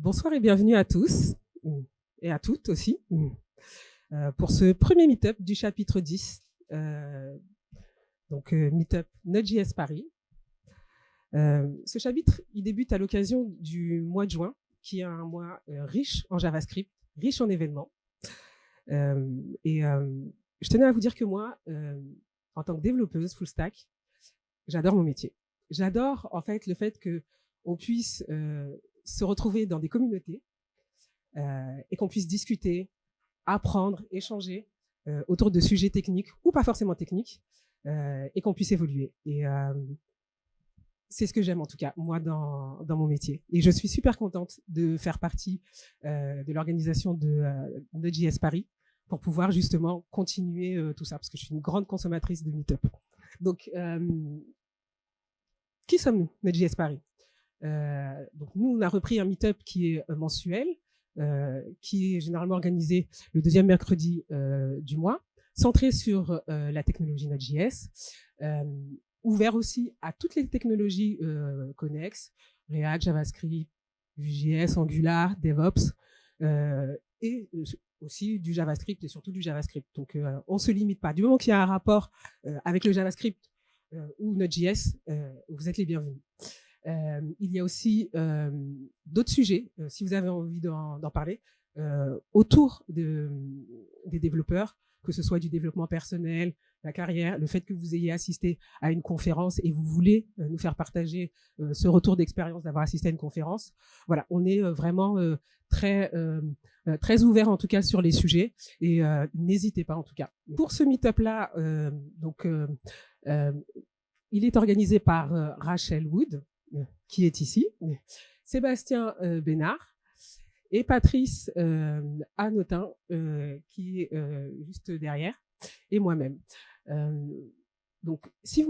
Bonsoir et bienvenue à tous et à toutes aussi pour ce premier meet-up du chapitre 10, meet-up Node.js Paris. Ce chapitre, il débute à l'occasion du mois de juin, qui est un mois riche en JavaScript, riche en événements. Je tenais à vous dire que moi, en tant que développeuse full stack, j'adore mon métier. J'adore en fait le fait qu'on puisse se retrouver dans des communautés et qu'on puisse discuter, apprendre, échanger autour de sujets techniques ou pas forcément techniques et qu'on puisse évoluer. Et c'est ce que j'aime en tout cas, moi, dans mon métier. Et je suis super contente de faire partie de l'organisation de Node.js Paris pour pouvoir justement continuer tout ça, parce que je suis une grande consommatrice de Meetup. Donc, qui sommes-nous, Node.js Paris? Donc nous, on a repris un meet-up qui est mensuel, qui est généralement organisé le deuxième mercredi du mois, centré sur la technologie Node.js, ouvert aussi à toutes les technologies connexes, React, JavaScript, Vue.js, Angular, DevOps, et aussi du JavaScript et surtout du JavaScript. Donc on ne se limite pas. Du moment qu'il y a un rapport avec le JavaScript ou Node.js, vous êtes les bienvenus. Il y a aussi d'autres sujets, si vous avez envie d'en parler, autour des développeurs, que ce soit du développement personnel, la carrière, le fait que vous ayez assisté à une conférence et vous voulez nous faire partager ce retour d'expérience d'avoir assisté à une conférence. Voilà, on est vraiment très ouvert en tout cas sur les sujets et n'hésitez pas en tout cas. Pour ce meet-up-là, il est organisé par Rachel Wood, qui est ici, Sébastien Bénard et Patrice Anotin, qui est juste derrière, et moi-même. Donc, si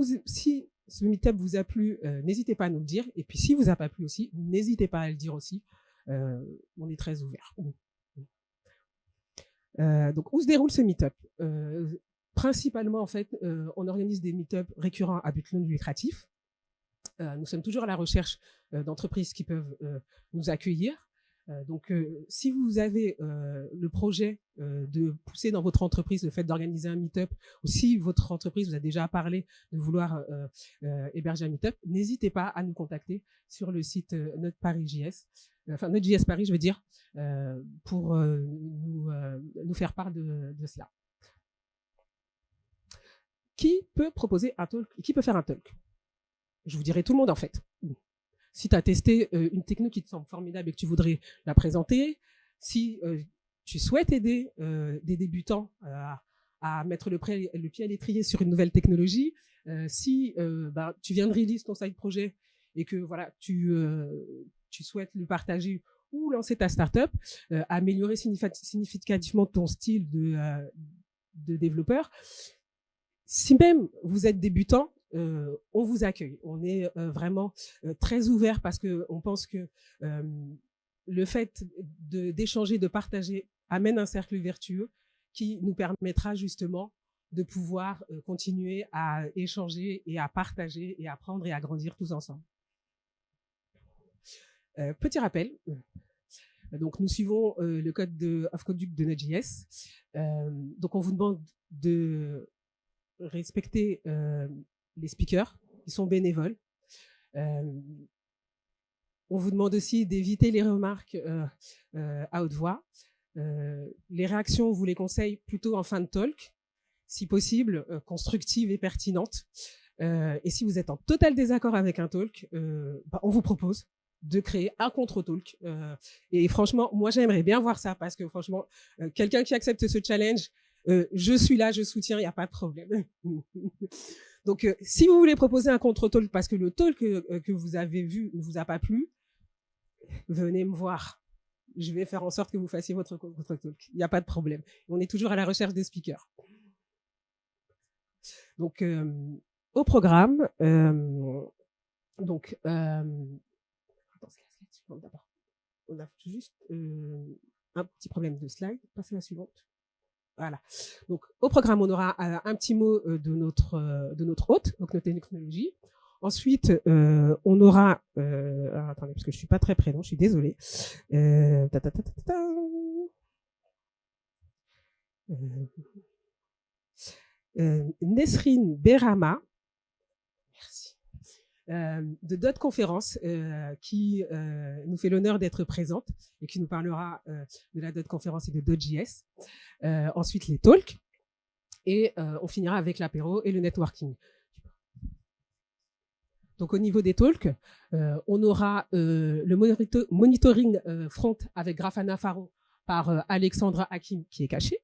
ce meet-up vous a plu, n'hésitez pas à nous le dire. Et puis, si vous a pas plu aussi, n'hésitez pas à le dire aussi. On est très ouvert. Donc, où se déroule ce meet-up? Principalement, en fait, on organise des meet-up récurrents à but non lucratif. Nous sommes toujours à la recherche d'entreprises qui peuvent nous accueillir. Donc, si vous avez le projet de pousser dans votre entreprise le fait d'organiser un meet-up, ou si votre entreprise vous a déjà parlé de vouloir héberger un meet-up, n'hésitez pas à nous contacter sur le site Node.js, Node.js Paris, je veux dire, pour nous faire part de cela. Qui peut proposer un talk? Qui peut faire un talk? Je vous dirai tout le monde en fait. Si tu as testé une techno qui te semble formidable et que tu voudrais la présenter, si tu souhaites aider des débutants à mettre le pied à l'étrier sur une nouvelle technologie, si tu viens de release ton side projet et que voilà, tu souhaites le partager ou lancer ta startup, améliorer significativement ton style de développeur. Si même vous êtes débutant, on vous accueille. On est vraiment très ouvert parce qu'on pense que le fait d'échanger, de partager amène un cercle vertueux qui nous permettra justement de pouvoir continuer à échanger et à partager et apprendre et à grandir tous ensemble. Petit rappel. Donc, nous suivons le code of conduct de Node.js. Donc, on vous demande de respecter les speakers qui sont bénévoles. On vous demande aussi d'éviter les remarques à haute voix. Les réactions, on vous les conseille plutôt en fin de talk, si possible, constructives et pertinentes. Et si vous êtes en total désaccord avec un talk, on vous propose de créer un contre-talk. Et franchement, moi, j'aimerais bien voir ça parce que franchement, quelqu'un qui accepte ce challenge, je suis là, je soutiens, il n'y a pas de problème. Donc, si vous voulez proposer un contre-talk parce que le talk que vous avez vu ne vous a pas plu, venez me voir. Je vais faire en sorte que vous fassiez votre contre-talk. Il n'y a pas de problème. On est toujours à la recherche des speakers. Donc, au programme, on a juste un petit problème de slide. Passez à la suivante. Voilà. Donc, au programme, on aura un petit mot de notre hôte, donc notre technologie. Ensuite, on aura... attendez, parce que je suis pas très près, non, je suis désolée. Nesrine Berama, merci, de Dot Conférence, qui nous fait l'honneur d'être présente et qui nous parlera de la Dot Conférence et de Dot.js. Ensuite, les talks. Et on finira avec l'apéro et le networking. Donc, au niveau des talks, on aura le monitoring front avec Grafana Faron par Alexandra Hakim, qui est cachée.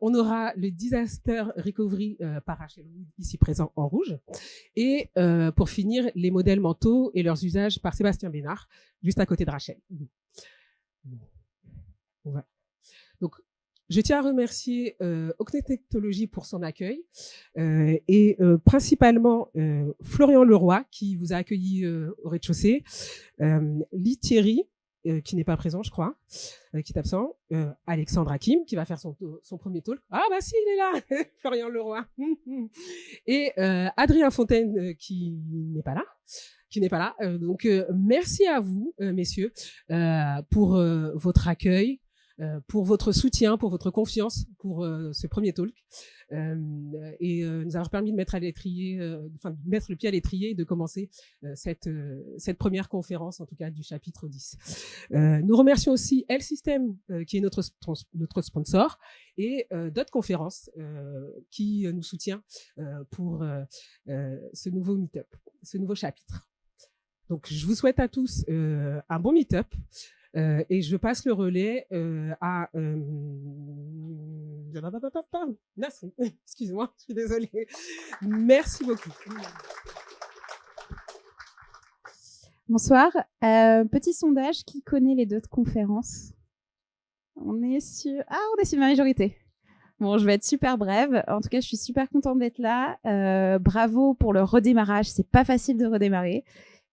On aura le disaster recovery par Rachel Wood, ici présent en rouge. Et pour finir, les modèles mentaux et leurs usages par Sébastien Bénard, juste à côté de Rachel. Ouais. Donc, je tiens à remercier Ocnet Technologies pour son accueil et principalement Florian Leroy qui vous a accueilli au rez-de-chaussée, Lee Thierry qui n'est pas présent, je crois, qui est absent, Alexandre Hakim qui va faire son premier talk. Ah bah si, il est là, Florian Leroy. Et Adrien Fontaine qui n'est pas là. Donc merci à vous, messieurs, pour votre accueil. Pour votre soutien, pour votre confiance pour ce premier talk et nous avoir permis de mettre à l'étrier, de mettre le pied à l'étrier et de commencer cette première conférence, en tout cas du chapitre 10. Nous remercions aussi L-System qui est notre sponsor et Dot Conférence qui nous soutient pour ce nouveau meet-up, ce nouveau chapitre. Donc, je vous souhaite à tous un bon meet-up. Et je passe le relais à Nasri. Excuse-moi, je suis désolée. Merci beaucoup. Bonsoir. Petit sondage, qui connaît les Dot Conférences? On est sur ma majorité. Bon, je vais être super brève. En tout cas, je suis super contente d'être là. Bravo pour le redémarrage. C'est pas facile de redémarrer.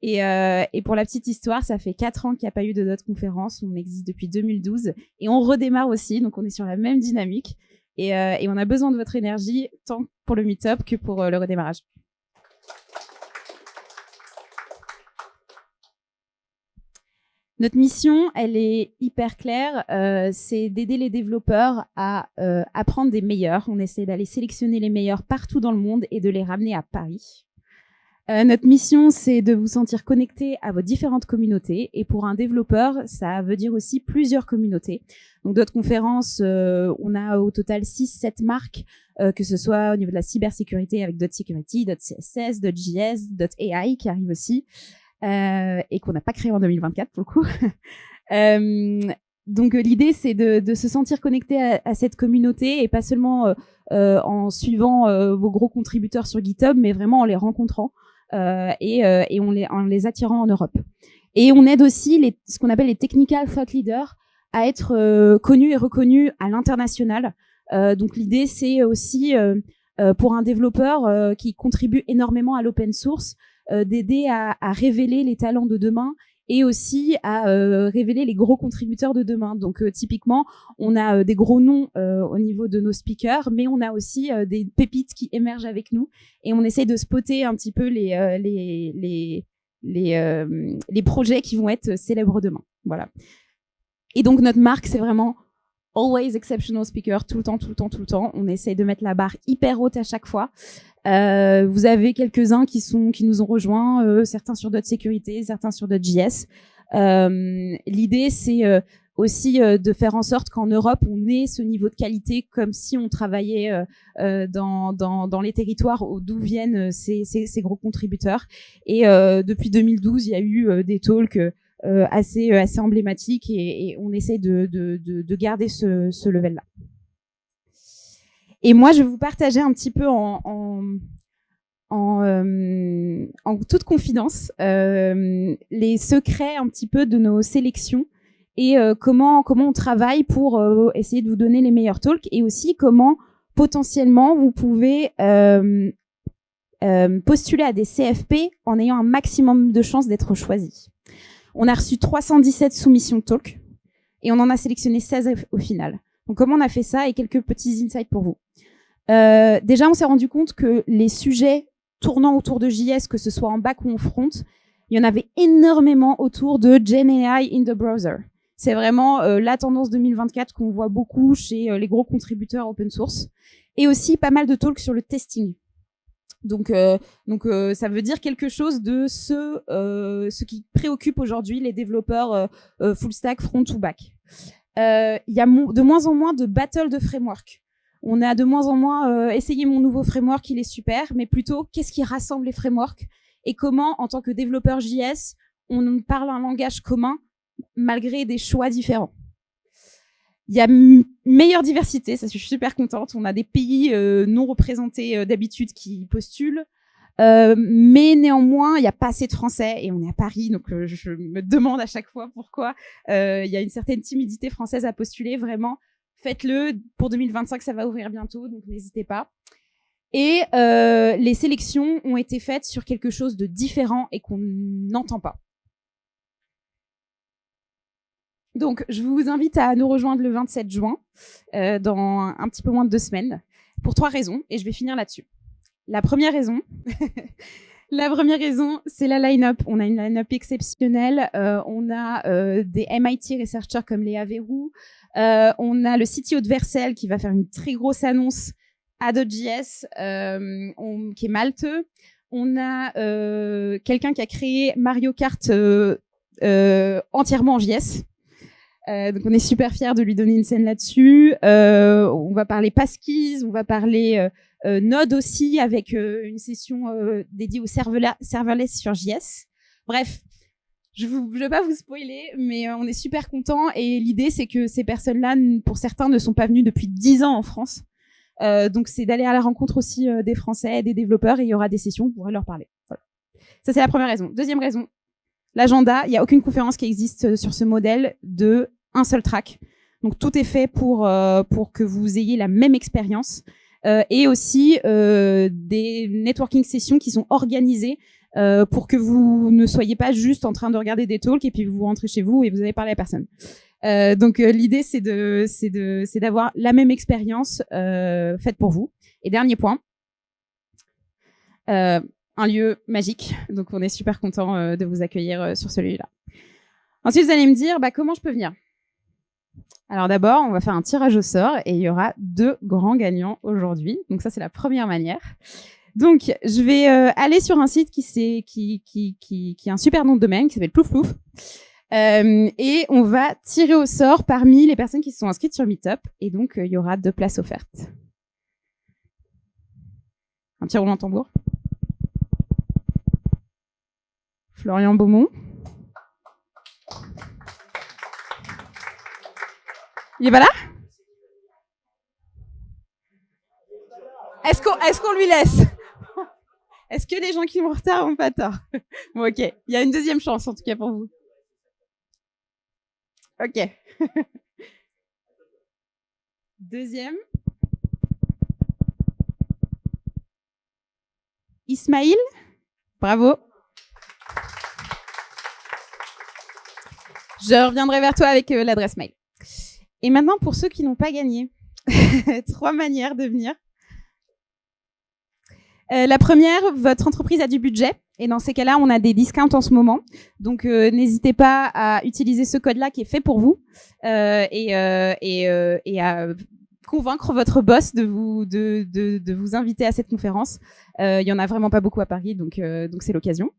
Et pour la petite histoire, ça fait 4 ans qu'il n'y a pas eu de Dot Conférence. On existe depuis 2012 et on redémarre aussi. Donc, on est sur la même dynamique et on a besoin de votre énergie tant pour le meet-up que pour le redémarrage. Notre mission, elle est hyper claire. C'est d'aider les développeurs à apprendre des meilleurs. On essaie d'aller sélectionner les meilleurs partout dans le monde et de les ramener à Paris. Notre mission, c'est de vous sentir connecté à vos différentes communautés. Et pour un développeur, ça veut dire aussi plusieurs communautés. Donc, Dot Conférence, on a au total 6-7 marques, que ce soit au niveau de la cybersécurité avec Dot Security, Dot CSS, Dot JS, Dot AI qui arrive aussi, et qu'on n'a pas créé en 2024 pour le coup. Donc, l'idée, c'est de se sentir connecté à cette communauté et pas seulement en suivant vos gros contributeurs sur GitHub, mais vraiment en les rencontrant. Et en les attirant en Europe. Et on aide aussi ce qu'on appelle les technical thought leaders à être connus et reconnus à l'international. Donc l'idée, c'est aussi pour un développeur qui contribue énormément à l'open source, d'aider à révéler les talents de demain et aussi à révéler les gros contributeurs de demain. Donc typiquement, on a des gros noms au niveau de nos speakers, mais on a aussi des pépites qui émergent avec nous et on essaye de spotter un petit peu les projets qui vont être célèbres demain. Voilà. Et donc notre marque, c'est vraiment always exceptional speaker, tout le temps. On essaye de mettre la barre hyper haute à chaque fois. Vous avez quelques-uns qui nous ont rejoints, certains sur Dot Sécurité, certains sur Dot.js. L'idée, c'est aussi de faire en sorte qu'en Europe, on ait ce niveau de qualité comme si on travaillait dans les territoires d'où viennent ces gros contributeurs. Et depuis 2012, il y a eu des talks assez emblématiques et on essaie de garder ce level-là. Et moi, je vais vous partager un petit peu en toute confidence les secrets un petit peu de nos sélections et comment on travaille pour essayer de vous donner les meilleurs talks et aussi comment potentiellement vous pouvez postuler à des CFP en ayant un maximum de chances d'être choisi. On a reçu 317 soumissions de talks et on en a sélectionné 16 au final. Donc, comment on a fait ça et quelques petits insights pour vous. Déjà, on s'est rendu compte que les sujets tournant autour de JS, que ce soit en back ou en front, il y en avait énormément autour de GenAI in the browser. C'est vraiment la tendance 2024 qu'on voit beaucoup chez les gros contributeurs open source. Et aussi pas mal de talks sur le testing. Donc, ça veut dire quelque chose de ce qui préoccupe aujourd'hui les développeurs full stack, front ou back. Il y a de moins en moins de battle de framework. On a de moins en moins essayé mon nouveau framework, il est super, mais plutôt qu'est-ce qui rassemble les frameworks et comment, en tant que développeur JS, on parle un langage commun malgré des choix différents. Il y a une meilleure diversité, ça je suis super contente. On a des pays non représentés d'habitude qui postulent, mais néanmoins, il n'y a pas assez de Français et on est à Paris, donc je me demande à chaque fois pourquoi il y a une certaine timidité française à postuler. Vraiment, faites-le. Pour 2025, ça va ouvrir bientôt, donc n'hésitez pas. Et les sélections ont été faites sur quelque chose de différent et qu'on n'entend pas. Donc, je vous invite à nous rejoindre le 27 juin, dans un petit peu moins de 2 semaines, pour 3 raisons, et je vais finir là-dessus. La première raison, c'est la line-up. On a une line-up exceptionnelle. On a des MIT researchers comme Léa Verrou. On a le CTO de Vercel qui va faire une très grosse annonce à .js, qui est Malte. On a quelqu'un qui a créé Mario Kart entièrement en JS. Donc on est super fiers de lui donner une scène là-dessus. On va parler Passkeys, on va parler Node aussi avec une session dédiée au serverless sur JS. Bref, je vais pas vous spoiler, mais on est super contents et l'idée c'est que ces personnes-là, pour certains, ne sont pas venues depuis 10 ans en France. Donc c'est d'aller à la rencontre aussi des Français, des développeurs, et il y aura des sessions, vous pourrez leur parler. Voilà. Ça c'est la première raison. Deuxième raison, l'agenda, il n'y a aucune conférence qui existe sur ce modèle de un seul track. Donc tout est fait pour que vous ayez la même expérience, et aussi des networking sessions qui sont organisées pour que vous ne soyez pas juste en train de regarder des talks et puis vous rentrez chez vous et vous avez parlé à personne. Donc l'idée c'est d'avoir la même expérience faite pour vous. Et dernier point, un lieu magique. Donc on est super content de vous accueillir sur celui-là. Ensuite vous allez me dire comment je peux venir. Alors d'abord on va faire un tirage au sort et il y aura 2 grands gagnants aujourd'hui. Donc ça c'est la première manière. Donc je vais aller sur un site qui a un super nom de domaine qui s'appelle Plouf Plouf. Et on va tirer au sort parmi les personnes qui se sont inscrites sur Meetup. Et donc, il y aura 2 places offertes. Un petit roulement de tambour. Florian Beaumont. Il est pas là? Est-ce qu'on lui laisse? Est-ce que les gens qui vont en retard ont pas tort? Bon, ok. Il y a une deuxième chance, en tout cas, pour vous. Ok. Deuxième. Ismaïl. Bravo. Je reviendrai vers toi avec l'adresse mail. Et maintenant, pour ceux qui n'ont pas gagné, 3 manières de venir. La première, votre entreprise a du budget. Et dans ces cas-là, on a des discounts en ce moment. Donc, n'hésitez pas à utiliser ce code-là qui est fait pour vous et à convaincre votre boss de vous inviter à cette conférence. Il y en a vraiment pas beaucoup à Paris, donc c'est l'occasion.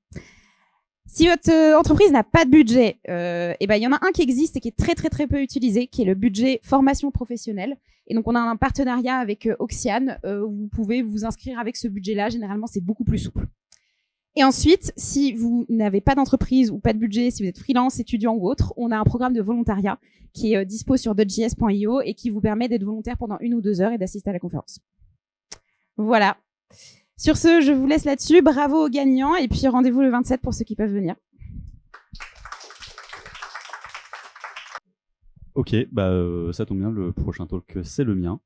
Si votre entreprise n'a pas de budget, il y en a un qui existe et qui est très très très peu utilisé, qui est le budget formation professionnelle. Et donc on a un partenariat avec Oxiane où vous pouvez vous inscrire avec ce budget-là. Généralement, c'est beaucoup plus souple. Et ensuite, si vous n'avez pas d'entreprise ou pas de budget, si vous êtes freelance, étudiant ou autre, on a un programme de volontariat qui est dispo sur .js.io et qui vous permet d'être volontaire pendant 1 ou 2 heures et d'assister à la conférence. Voilà. Sur ce, je vous laisse là-dessus. Bravo aux gagnants et puis rendez-vous le 27 pour ceux qui peuvent venir. Ok, ça tombe bien, le prochain talk, c'est le mien.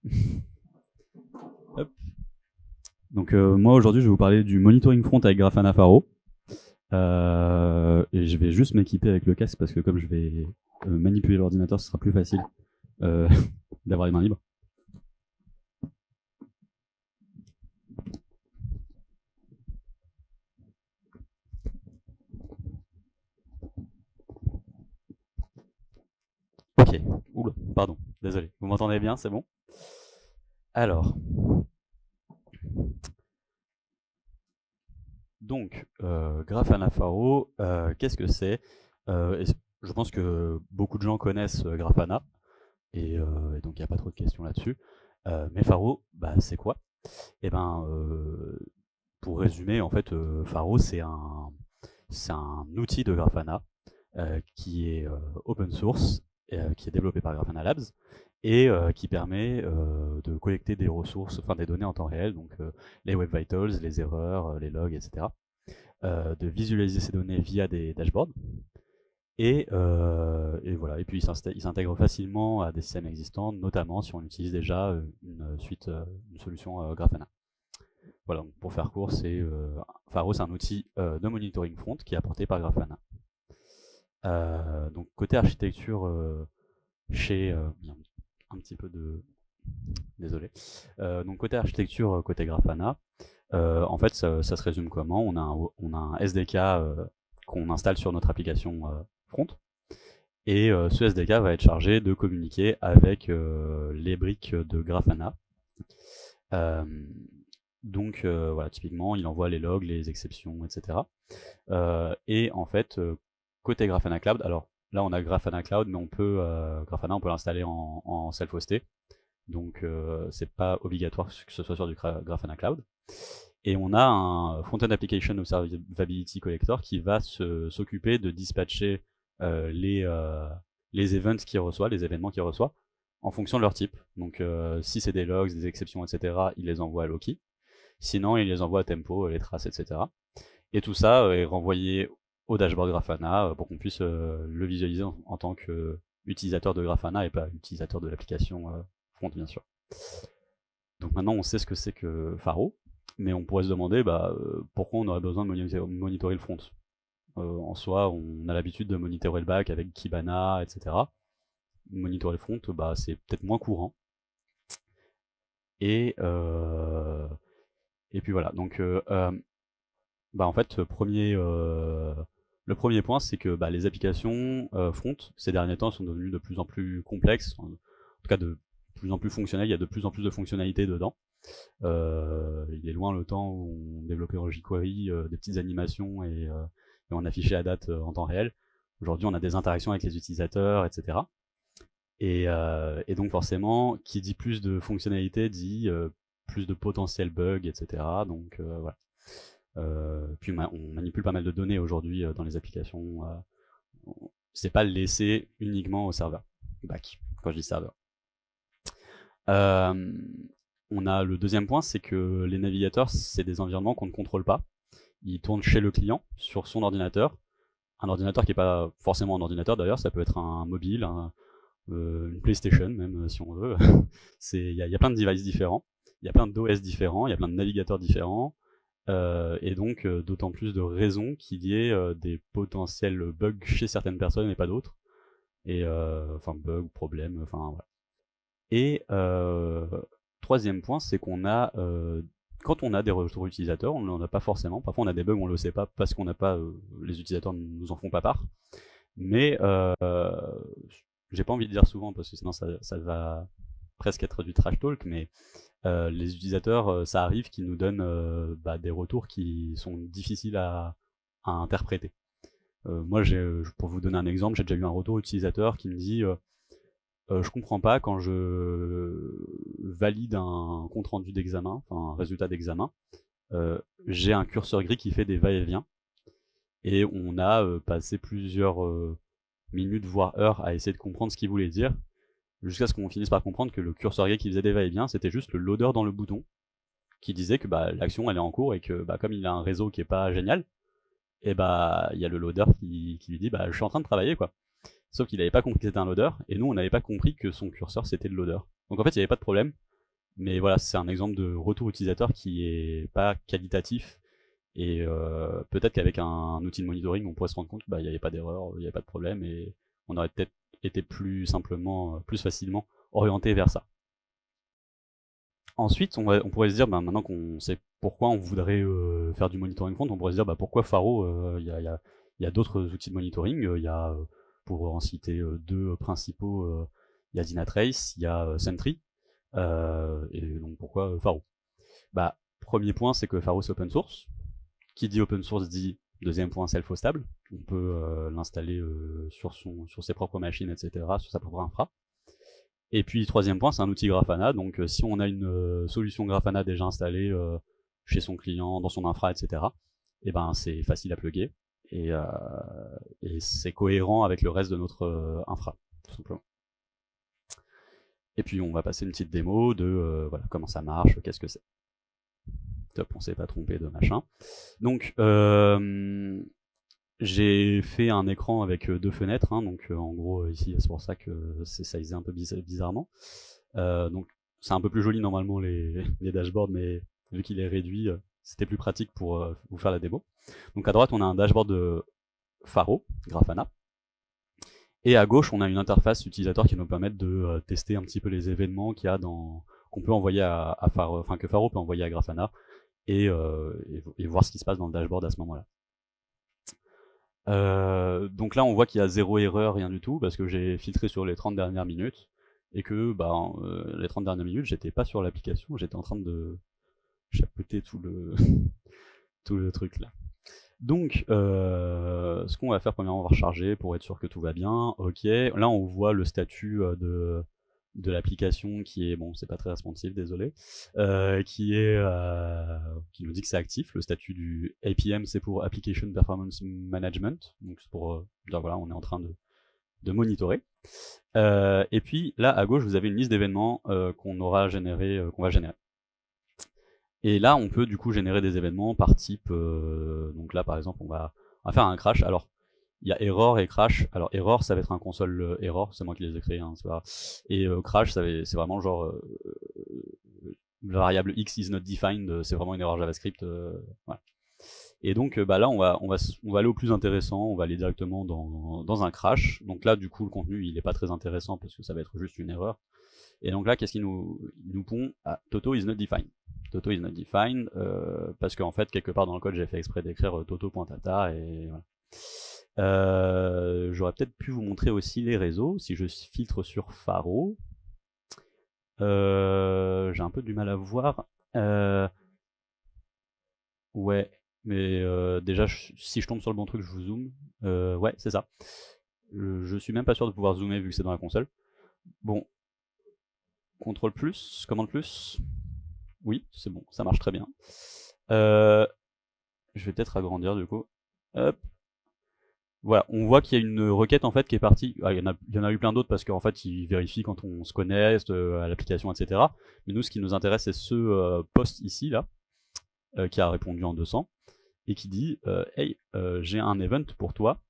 Hop. Donc moi aujourd'hui je vais vous parler du monitoring front avec Grafana Faro. Et je vais juste m'équiper avec le casque parce que comme je vais manipuler l'ordinateur, ce sera plus facile d'avoir les mains libres. Ok, oula, pardon, désolé. Vous m'entendez bien, c'est bon? Alors, donc, Grafana Faro, qu'est-ce que c'est? Je pense que beaucoup de gens connaissent Grafana, et donc il n'y a pas trop de questions là-dessus. Mais Faro, bah, c'est quoi? Eh ben, pour résumer, en fait, Faro, c'est un outil de Grafana qui est open source, qui est développé par Grafana Labs, et qui permet de collecter des ressources, enfin des données en temps réel, donc les Web Vitals, les erreurs, les logs, etc. De visualiser ces données via des dashboards. Et voilà. Et puis il s'intègre facilement à des systèmes existants, notamment si on utilise déjà une solution Grafana. Voilà, donc pour faire court, Faro, c'est un outil de monitoring front qui est apporté par Grafana. Donc côté architecture, il y a un petit peu de... Désolé. Donc côté architecture, côté Grafana, en fait ça se résume comment? On a un SDK qu'on installe sur notre application front, et ce SDK va être chargé de communiquer avec les briques de Grafana. Donc voilà, typiquement, il envoie les logs, les exceptions, etc. Et en fait, côté Grafana Cloud, alors là on a Grafana Cloud, mais Grafana on peut l'installer en self-hosté. Donc c'est pas obligatoire que ce soit sur du Grafana Cloud. Et on a un Front-end Application Observability Collector qui va s'occuper de dispatcher les events qu'il reçoit, les événements qu'il reçoit, en fonction de leur type. Donc si c'est des logs, des exceptions, etc., il les envoie à Loki. Sinon, il les envoie à Tempo, les traces, etc. Et tout ça est renvoyé au dashboard Grafana pour qu'on puisse le visualiser en tant qu'utilisateur de Grafana et pas utilisateur de l'application front, bien sûr. Donc maintenant, on sait ce que c'est que Faro, mais on pourrait se demander pourquoi on aurait besoin de monitorer le front. En soi, on a l'habitude de monitorer le back avec Kibana, etc. Monitorer le front, c'est peut-être moins courant. Et puis voilà, donc en fait, le premier point, c'est que les applications front, ces derniers temps, sont devenues de plus en plus complexes, en tout cas de plus en plus fonctionnelles, il y a de plus en plus de fonctionnalités dedans. Il est loin le temps où on développait en jQuery des petites animations et on affichait la date en temps réel. Aujourd'hui, on a des interactions avec les utilisateurs, etc. Et donc forcément, qui dit plus de fonctionnalités dit plus de potentiels bugs, etc. Donc voilà. Puis on manipule pas mal de données aujourd'hui dans les applications. C'est pas laissé uniquement au serveur back, quand je dis serveur. On a le deuxième point, c'est que les navigateurs, c'est des environnements qu'on ne contrôle pas. Ils tournent chez le client, sur son ordinateur. Un ordinateur qui n'est pas forcément un ordinateur d'ailleurs, ça peut être un mobile, une PlayStation même si on veut. Il y a plein de devices différents, il y a plein d'OS différents, il y a plein de navigateurs différents. Et donc d'autant plus de raisons qu'il y ait des potentiels bugs chez certaines personnes et pas d'autres. Et enfin bugs ou problèmes, enfin voilà. Et troisième point, c'est qu'on a quand on a des retours utilisateurs, on n'en a pas forcément. Parfois on a des bugs, on le sait pas parce qu'on n'a pas les utilisateurs ne nous en font pas part. Mais j'ai pas envie de dire souvent parce que sinon ça va presque être du trash talk, mais les utilisateurs, ça arrive qu'ils nous donnent des retours qui sont difficiles à interpréter. Moi, pour vous donner un exemple, j'ai déjà eu un retour utilisateur qui me dit je comprends pas quand je valide un compte rendu d'examen, enfin un résultat d'examen, j'ai un curseur gris qui fait des va-et-vient, et on a passé plusieurs minutes voire heures à essayer de comprendre ce qu'il voulait dire, jusqu'à ce qu'on finisse par comprendre que le curseur gris qui faisait des va-et-vient, c'était juste le loader dans le bouton, qui disait que l'action elle est en cours et que comme il a un réseau qui est pas génial, et il y a le loader qui lui dit je suis en train de travailler quoi. Sauf qu'il n'avait pas compris que c'était un loader, et nous on n'avait pas compris que son curseur c'était le loader. Donc en fait il n'y avait pas de problème, mais voilà, c'est un exemple de retour utilisateur qui est pas qualitatif, et peut-être qu'avec un outil de monitoring on pourrait se rendre compte qu'il n'y avait pas d'erreur, il n'y avait pas de problème, et on aurait peut-être été plus facilement orienté vers ça. Ensuite, on pourrait se dire, maintenant qu'on sait pourquoi on voudrait faire du monitoring front, on pourrait se dire pourquoi Faro, il y a d'autres outils de monitoring, il y a pour en citer deux principaux, il y a Dynatrace, il y a Sentry, et donc pourquoi Pharo? Bah, premier point, c'est que Pharo c'est open source. Qui dit open source dit, deuxième point, self-hostable. On peut l'installer sur ses propres machines, etc., sur sa propre infra. Et puis troisième point, c'est un outil Grafana. Donc si on a une solution Grafana déjà installée chez son client, dans son infra, etc., et ben c'est facile à plugger et c'est cohérent avec le reste de notre infra, tout simplement. Et puis on va passer une petite démo de voilà, comment ça marche, qu'est-ce que c'est. Top, on s'est pas trompé de machin. Donc j'ai fait un écran avec deux fenêtres, hein, donc en gros ici c'est pour ça que c'est sizé un peu bizarrement. Donc c'est un peu plus joli normalement les dashboards, mais vu qu'il est réduit, c'était plus pratique pour vous faire la démo. Donc à droite on a un dashboard de Pharo, Grafana, et à gauche on a une interface utilisateur qui nous permet de tester un petit peu les événements qu'il y a qu'on peut envoyer à Pharo, enfin que Pharo peut envoyer à Grafana, et voir ce qui se passe dans le dashboard à ce moment-là. Donc là on voit qu'il y a 0 erreur, rien du tout, parce que j'ai filtré sur les 30 dernières minutes, et que les 30 dernières minutes j'étais pas sur l'application, j'étais en train de chapeauter tout le truc là. Donc ce qu'on va faire premièrement, on va recharger pour être sûr que tout va bien. Ok, là on voit le statut de l'application qui est, bon c'est pas très responsive, désolé, qui nous dit que c'est actif. Le statut du APM c'est pour Application Performance Management, donc c'est pour dire voilà on est en train de monitorer. Et puis là à gauche vous avez une liste d'événements qu'on va générer. Et là on peut du coup générer des événements par type, donc là par exemple on va faire un crash. Alors il y a error et crash. Alors error ça va être un console error, c'est moi qui les ai créés, hein, c'est pas... Et crash c'est vraiment genre la variable x is not defined, c'est vraiment une erreur JavaScript, voilà. Et donc là on va aller au plus intéressant, on va aller directement dans un crash. Donc là du coup le contenu il est pas très intéressant parce que ça va être juste une erreur. Et donc là qu'est-ce qu'il nous pond? Toto is not defined. Toto is not defined, parce qu'en fait quelque part dans le code j'ai fait exprès d'écrire toto.tata, et voilà. J'aurais peut-être pu vous montrer aussi les réseaux si je filtre sur Pharo. J'ai un peu du mal à voir. Ouais, mais déjà si je tombe sur le bon truc je vous zoome. Ouais c'est ça. Je suis même pas sûr de pouvoir zoomer vu que c'est dans la console. Bon, contrôle plus, commande plus. Oui, c'est bon, ça marche très bien. Je vais peut-être agrandir du coup. Hop. Voilà, on voit qu'il y a une requête en fait qui est partie. Ah, il y en a eu plein d'autres parce qu'en fait il vérifie quand on se connecte à l'application, etc. Mais nous, ce qui nous intéresse, c'est ce post ici là qui a répondu en 200 et qui dit hey, j'ai un event pour toi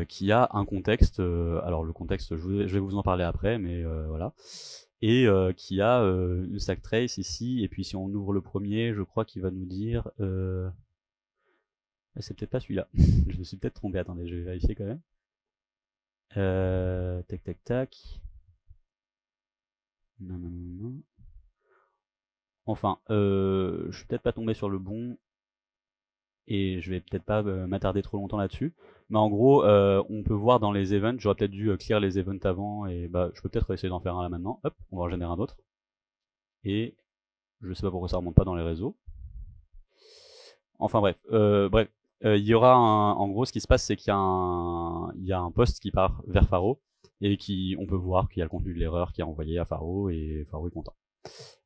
qui a un contexte. Alors le contexte, je vais vous en parler après, mais voilà. Et qui a une stack trace ici. Et puis si on ouvre le premier, je crois qu'il va nous dire. C'est peut-être pas celui-là. Je me suis peut-être trompé. Attendez, je vais vérifier quand même. Tac, tac, tac. Non. Enfin, je suis peut-être pas tombé sur le bon. Et je vais peut-être pas m'attarder trop longtemps là-dessus. Mais en gros, on peut voir dans les events. J'aurais peut-être dû clear les events avant. Et bah, je peux peut-être essayer d'en faire un là maintenant. Hop, on va en générer un autre. Et je sais pas pourquoi ça remonte pas dans les réseaux. Enfin bref. Il y aura en gros ce qui se passe c'est qu'il y a un post qui part vers Pharo et on peut voir qu'il y a le contenu de l'erreur qui est envoyé à Pharo et Pharo est content.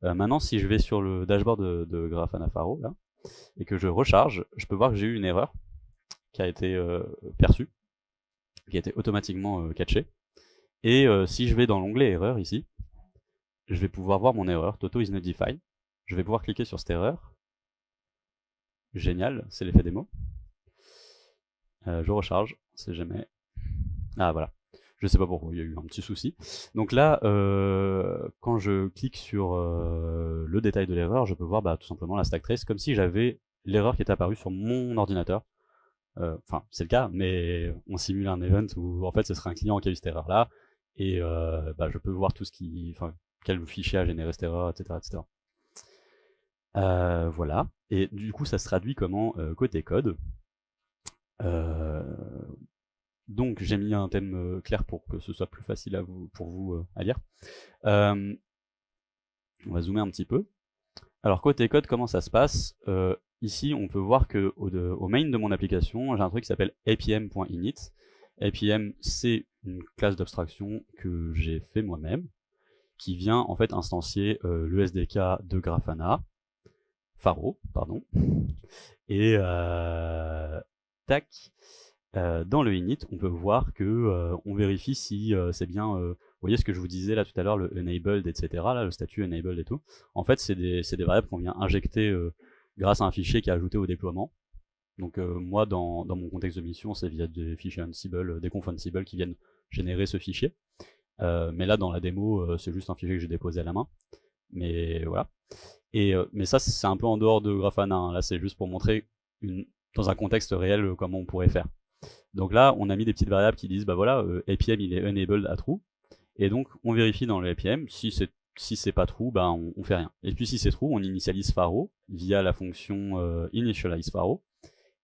Maintenant si je vais sur le dashboard de Grafana Pharo là et que je recharge, je peux voir que j'ai eu une erreur qui a été perçue, qui a été automatiquement catchée. Et si je vais dans l'onglet erreur ici, je vais pouvoir voir mon erreur, Toto is not defined. Je vais pouvoir cliquer sur cette erreur. Génial, c'est l'effet démo. Je recharge, c'est jamais. Ah voilà, je sais pas pourquoi, il y a eu un petit souci. Donc là, quand je clique sur le détail de l'erreur, je peux voir tout simplement la stack trace, comme si j'avais l'erreur qui est apparue sur mon ordinateur. Enfin, c'est le cas, mais on simule un event où en fait ce serait un client qui a eu cette erreur là, et je peux voir tout ce quel fichier a généré cette erreur, etc. etc. Voilà, et du coup ça se traduit comment côté code. Donc j'ai mis un thème clair pour que ce soit plus facile pour vous à lire. On va zoomer un petit peu. Alors côté code, comment ça se passe? Ici, on peut voir que au main de mon application, j'ai un truc qui s'appelle apm.init. Apm, c'est une classe d'abstraction que j'ai fait moi-même, qui vient en fait instancier le SDK de Grafana, Pharo, pardon. Et tac, dans le init, on peut voir que on vérifie si c'est bien. Vous voyez ce que je vous disais là tout à l'heure, le enabled, etc. Là, le statut enabled et tout. En fait, c'est des variables qu'on vient injecter grâce à un fichier qui est ajouté au déploiement. Donc moi, dans mon contexte de mission, c'est via des fichiers Ansible, des confs Ansible qui viennent générer ce fichier. Mais là, dans la démo, c'est juste un fichier que j'ai déposé à la main. Mais voilà. Mais ça, c'est un peu en dehors de Grafana. Hein. Là, c'est juste pour montrer dans un contexte réel comment on pourrait faire. Donc là, on a mis des petites variables qui disent, bah voilà, APM il est enabled à true. Et donc, on vérifie dans le APM, si c'est pas true, bah on fait rien. Et puis si c'est true, on initialise Pharo via la fonction initialize Pharo.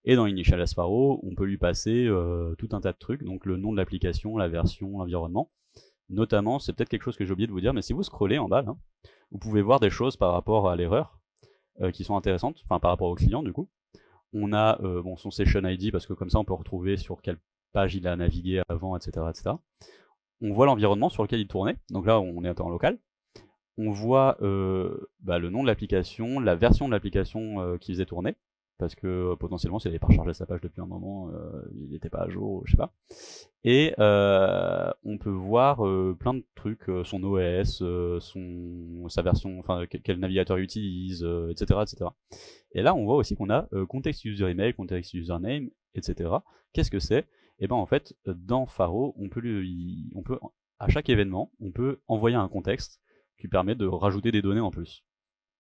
Et dans initialize Pharo, on peut lui passer tout un tas de trucs, donc le nom de l'application, la version, l'environnement. Notamment, c'est peut-être quelque chose que j'ai oublié de vous dire, mais si vous scrollez en bas, là, vous pouvez voir des choses par rapport à l'erreur qui sont intéressantes, enfin par rapport au client du coup. On a son session ID, parce que comme ça on peut retrouver sur quelle page il a navigué avant, etc. etc. On voit l'environnement sur lequel il tournait, donc là on est en local. On voit le nom de l'application, la version de l'application qui faisait tourner, parce que potentiellement s'il n'avait pas rechargé sa page depuis un moment, il n'était pas à jour, je sais pas. Et on peut voir plein de trucs, son OS, sa version, enfin quel navigateur il utilise, etc., etc. Et là, on voit aussi qu'on a context user email, context username, etc. Qu'est-ce que c'est? Et ben en fait, dans Pharo, on peut à chaque événement, on peut envoyer un contexte qui permet de rajouter des données en plus.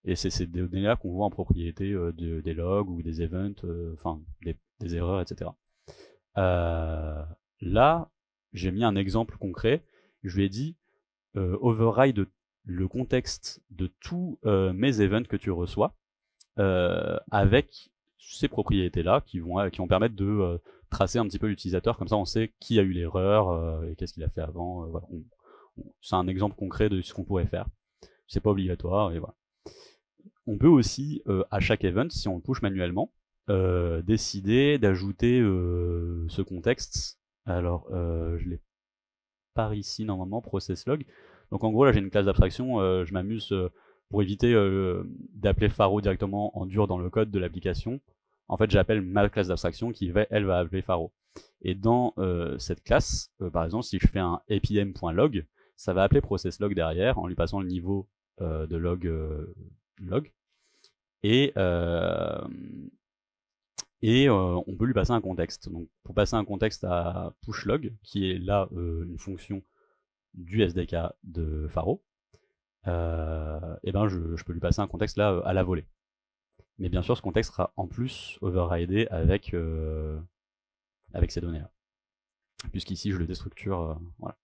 Et c'est ces données-là qu'on voit en propriété des logs ou des events, enfin des erreurs, etc. Là, j'ai mis un exemple concret. Je lui ai dit override le contexte de tous mes events que tu reçois avec ces propriétés-là qui vont permettre de tracer un petit peu l'utilisateur. Comme ça, on sait qui a eu l'erreur et qu'est-ce qu'il a fait avant. Voilà. C'est un exemple concret de ce qu'on pourrait faire. C'est pas obligatoire et voilà. On peut aussi, à chaque event, si on le push manuellement, décider d'ajouter ce contexte. Alors, je l'ai par ici normalement, process log. Donc en gros, là j'ai une classe d'abstraction, je m'amuse pour éviter d'appeler Pharo directement en dur dans le code de l'application. En fait, j'appelle ma classe d'abstraction qui, elle, va appeler Pharo. Et dans cette classe, par exemple, si je fais un apm.log, ça va appeler process log derrière en lui passant le niveau de log. Et on peut lui passer un contexte. Donc pour passer un contexte à pushlog, qui est là une fonction du SDK de Pharo, et ben je peux lui passer un contexte là à la volée. Mais bien sûr, ce contexte sera en plus overridé avec ces données-là. Puisqu'ici, je le déstructure. Voilà.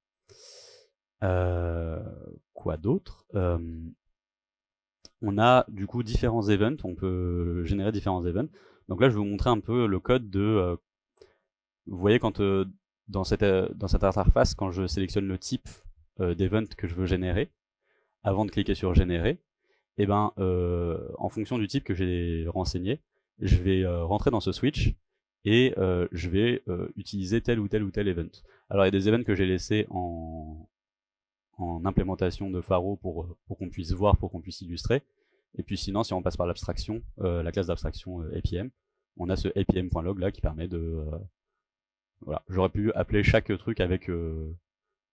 Quoi d'autre? On a du coup différents events, on peut générer différents events. Donc là, je vais vous montrer un peu le code de... vous voyez, quand dans cette interface, quand je sélectionne le type d'event que je veux générer, avant de cliquer sur générer, et ben, en fonction du type que j'ai renseigné, je vais rentrer dans ce switch et je vais utiliser tel ou tel event. Alors il y a des events que j'ai laissés en implémentation de Pharo pour qu'on puisse voir, pour qu'on puisse illustrer. Et puis sinon, si on passe par l'abstraction, la classe d'abstraction APM, on a ce apm.log là qui permet de... voilà, j'aurais pu appeler chaque truc avec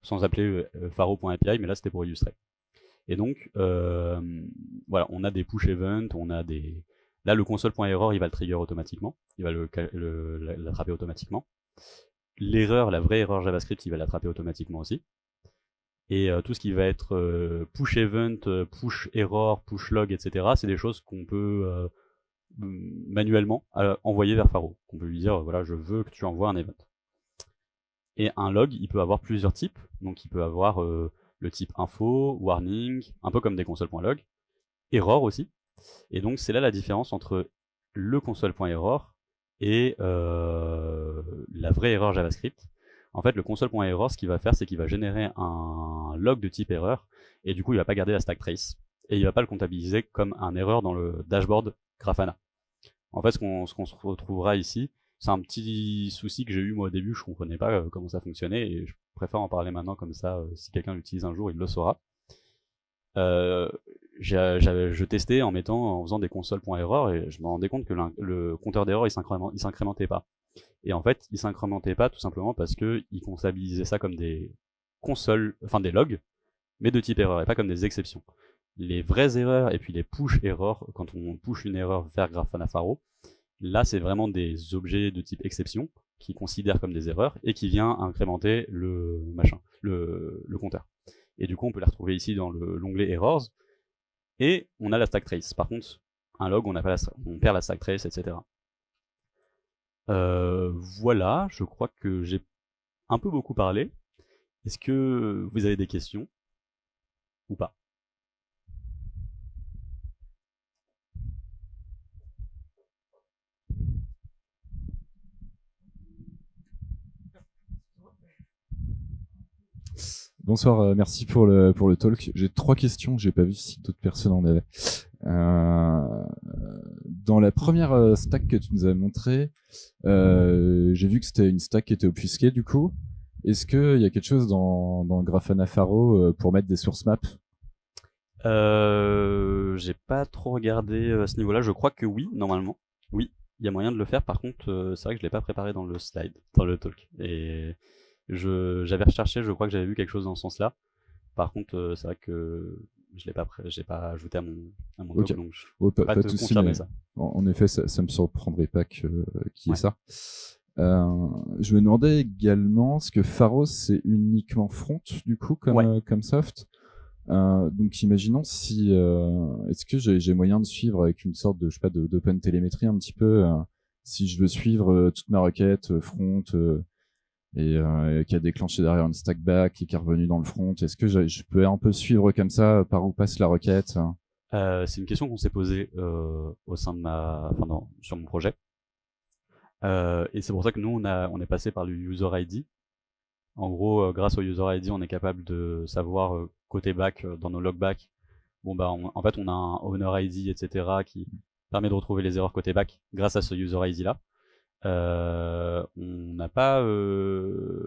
sans appeler pharo.api, mais là c'était pour illustrer. Et donc, voilà, on a des push events, on a des... Là, le console.error, il va le trigger automatiquement, il va l'attraper automatiquement. L'erreur, la vraie erreur JavaScript, il va l'attraper automatiquement aussi. Et tout ce qui va être push event, push error, push log, etc., c'est des choses qu'on peut manuellement envoyer vers Pharo. On peut lui dire, voilà, je veux que tu envoies un event. Et un log, il peut avoir plusieurs types. Donc il peut avoir le type info, warning, un peu comme des console.log, error aussi. Et donc c'est là la différence entre le console.error et la vraie erreur JavaScript. En fait, le console.error, ce qu'il va faire, c'est qu'il va générer un log de type erreur, et du coup, il va pas garder la stack trace, et il va pas le comptabiliser comme un erreur dans le dashboard Grafana. En fait, ce qu'on se retrouvera ici, c'est un petit souci que j'ai eu moi au début, je comprenais pas comment ça fonctionnait, et je préfère en parler maintenant, comme ça, si quelqu'un l'utilise un jour, il le saura. Je testais en faisant des consoles.error, et je me rendais compte que le compteur d'erreur il s'incrémentait pas. Et en fait, il s'incrémentait pas tout simplement parce que il comptabilisait ça comme des consoles, enfin des logs, mais de type erreur et pas comme des exceptions. Les vraies erreurs et puis les push errors, quand on push une erreur vers Grafana Faro, là c'est vraiment des objets de type exception qui considèrent comme des erreurs et qui vient incrémenter le compteur. Et du coup, on peut les retrouver ici dans l'onglet Errors. Et on a la stack trace. Par contre, un log, on perd la stack trace, etc. Voilà, je crois que j'ai un peu beaucoup parlé. Est-ce que vous avez des questions ou pas? Bonsoir, merci pour le talk. J'ai 3 questions, j'ai pas vu si d'autres personnes en avaient. Dans la première stack que tu nous as montré, j'ai vu que c'était une stack qui était obfusquée du coup. Est-ce qu'il y a quelque chose dans Grafana Faro pour mettre des source maps? J'ai pas trop regardé à ce niveau-là. Je crois que oui, normalement. Oui, il y a moyen de le faire. Par contre, c'est vrai que je l'ai pas préparé dans le slide, dans le talk. Et j'avais recherché, je crois que j'avais vu quelque chose dans ce sens-là. Par contre, c'est vrai que j'ai pas ajouté à mon Ok. talk, donc je Ouais, peux pas pas te de souci, confirmer mais ça. en effet, ça me surprendrait pas qu'il y ait Ouais. ça. Je me demandais également, est-ce que Pharos c'est uniquement front du coup comme soft? Donc imaginons si est-ce que j'ai moyen de suivre avec une sorte de je sais pas d'open télémétrie un petit peu si je veux suivre toute ma requête front et qui a déclenché derrière une stack back et qui est revenu dans le front, est-ce que je peux un peu suivre comme ça par où passe la requête? C'est une question qu'on s'est posée au sein de sur mon projet. Et c'est pour ça que nous, on est passé par le user ID. En gros, grâce au user ID, on est capable de savoir côté back, dans nos logbacks. Bon bah, en fait, on a un owner ID, etc., qui permet de retrouver les erreurs côté back grâce à ce user ID là. On n'a pas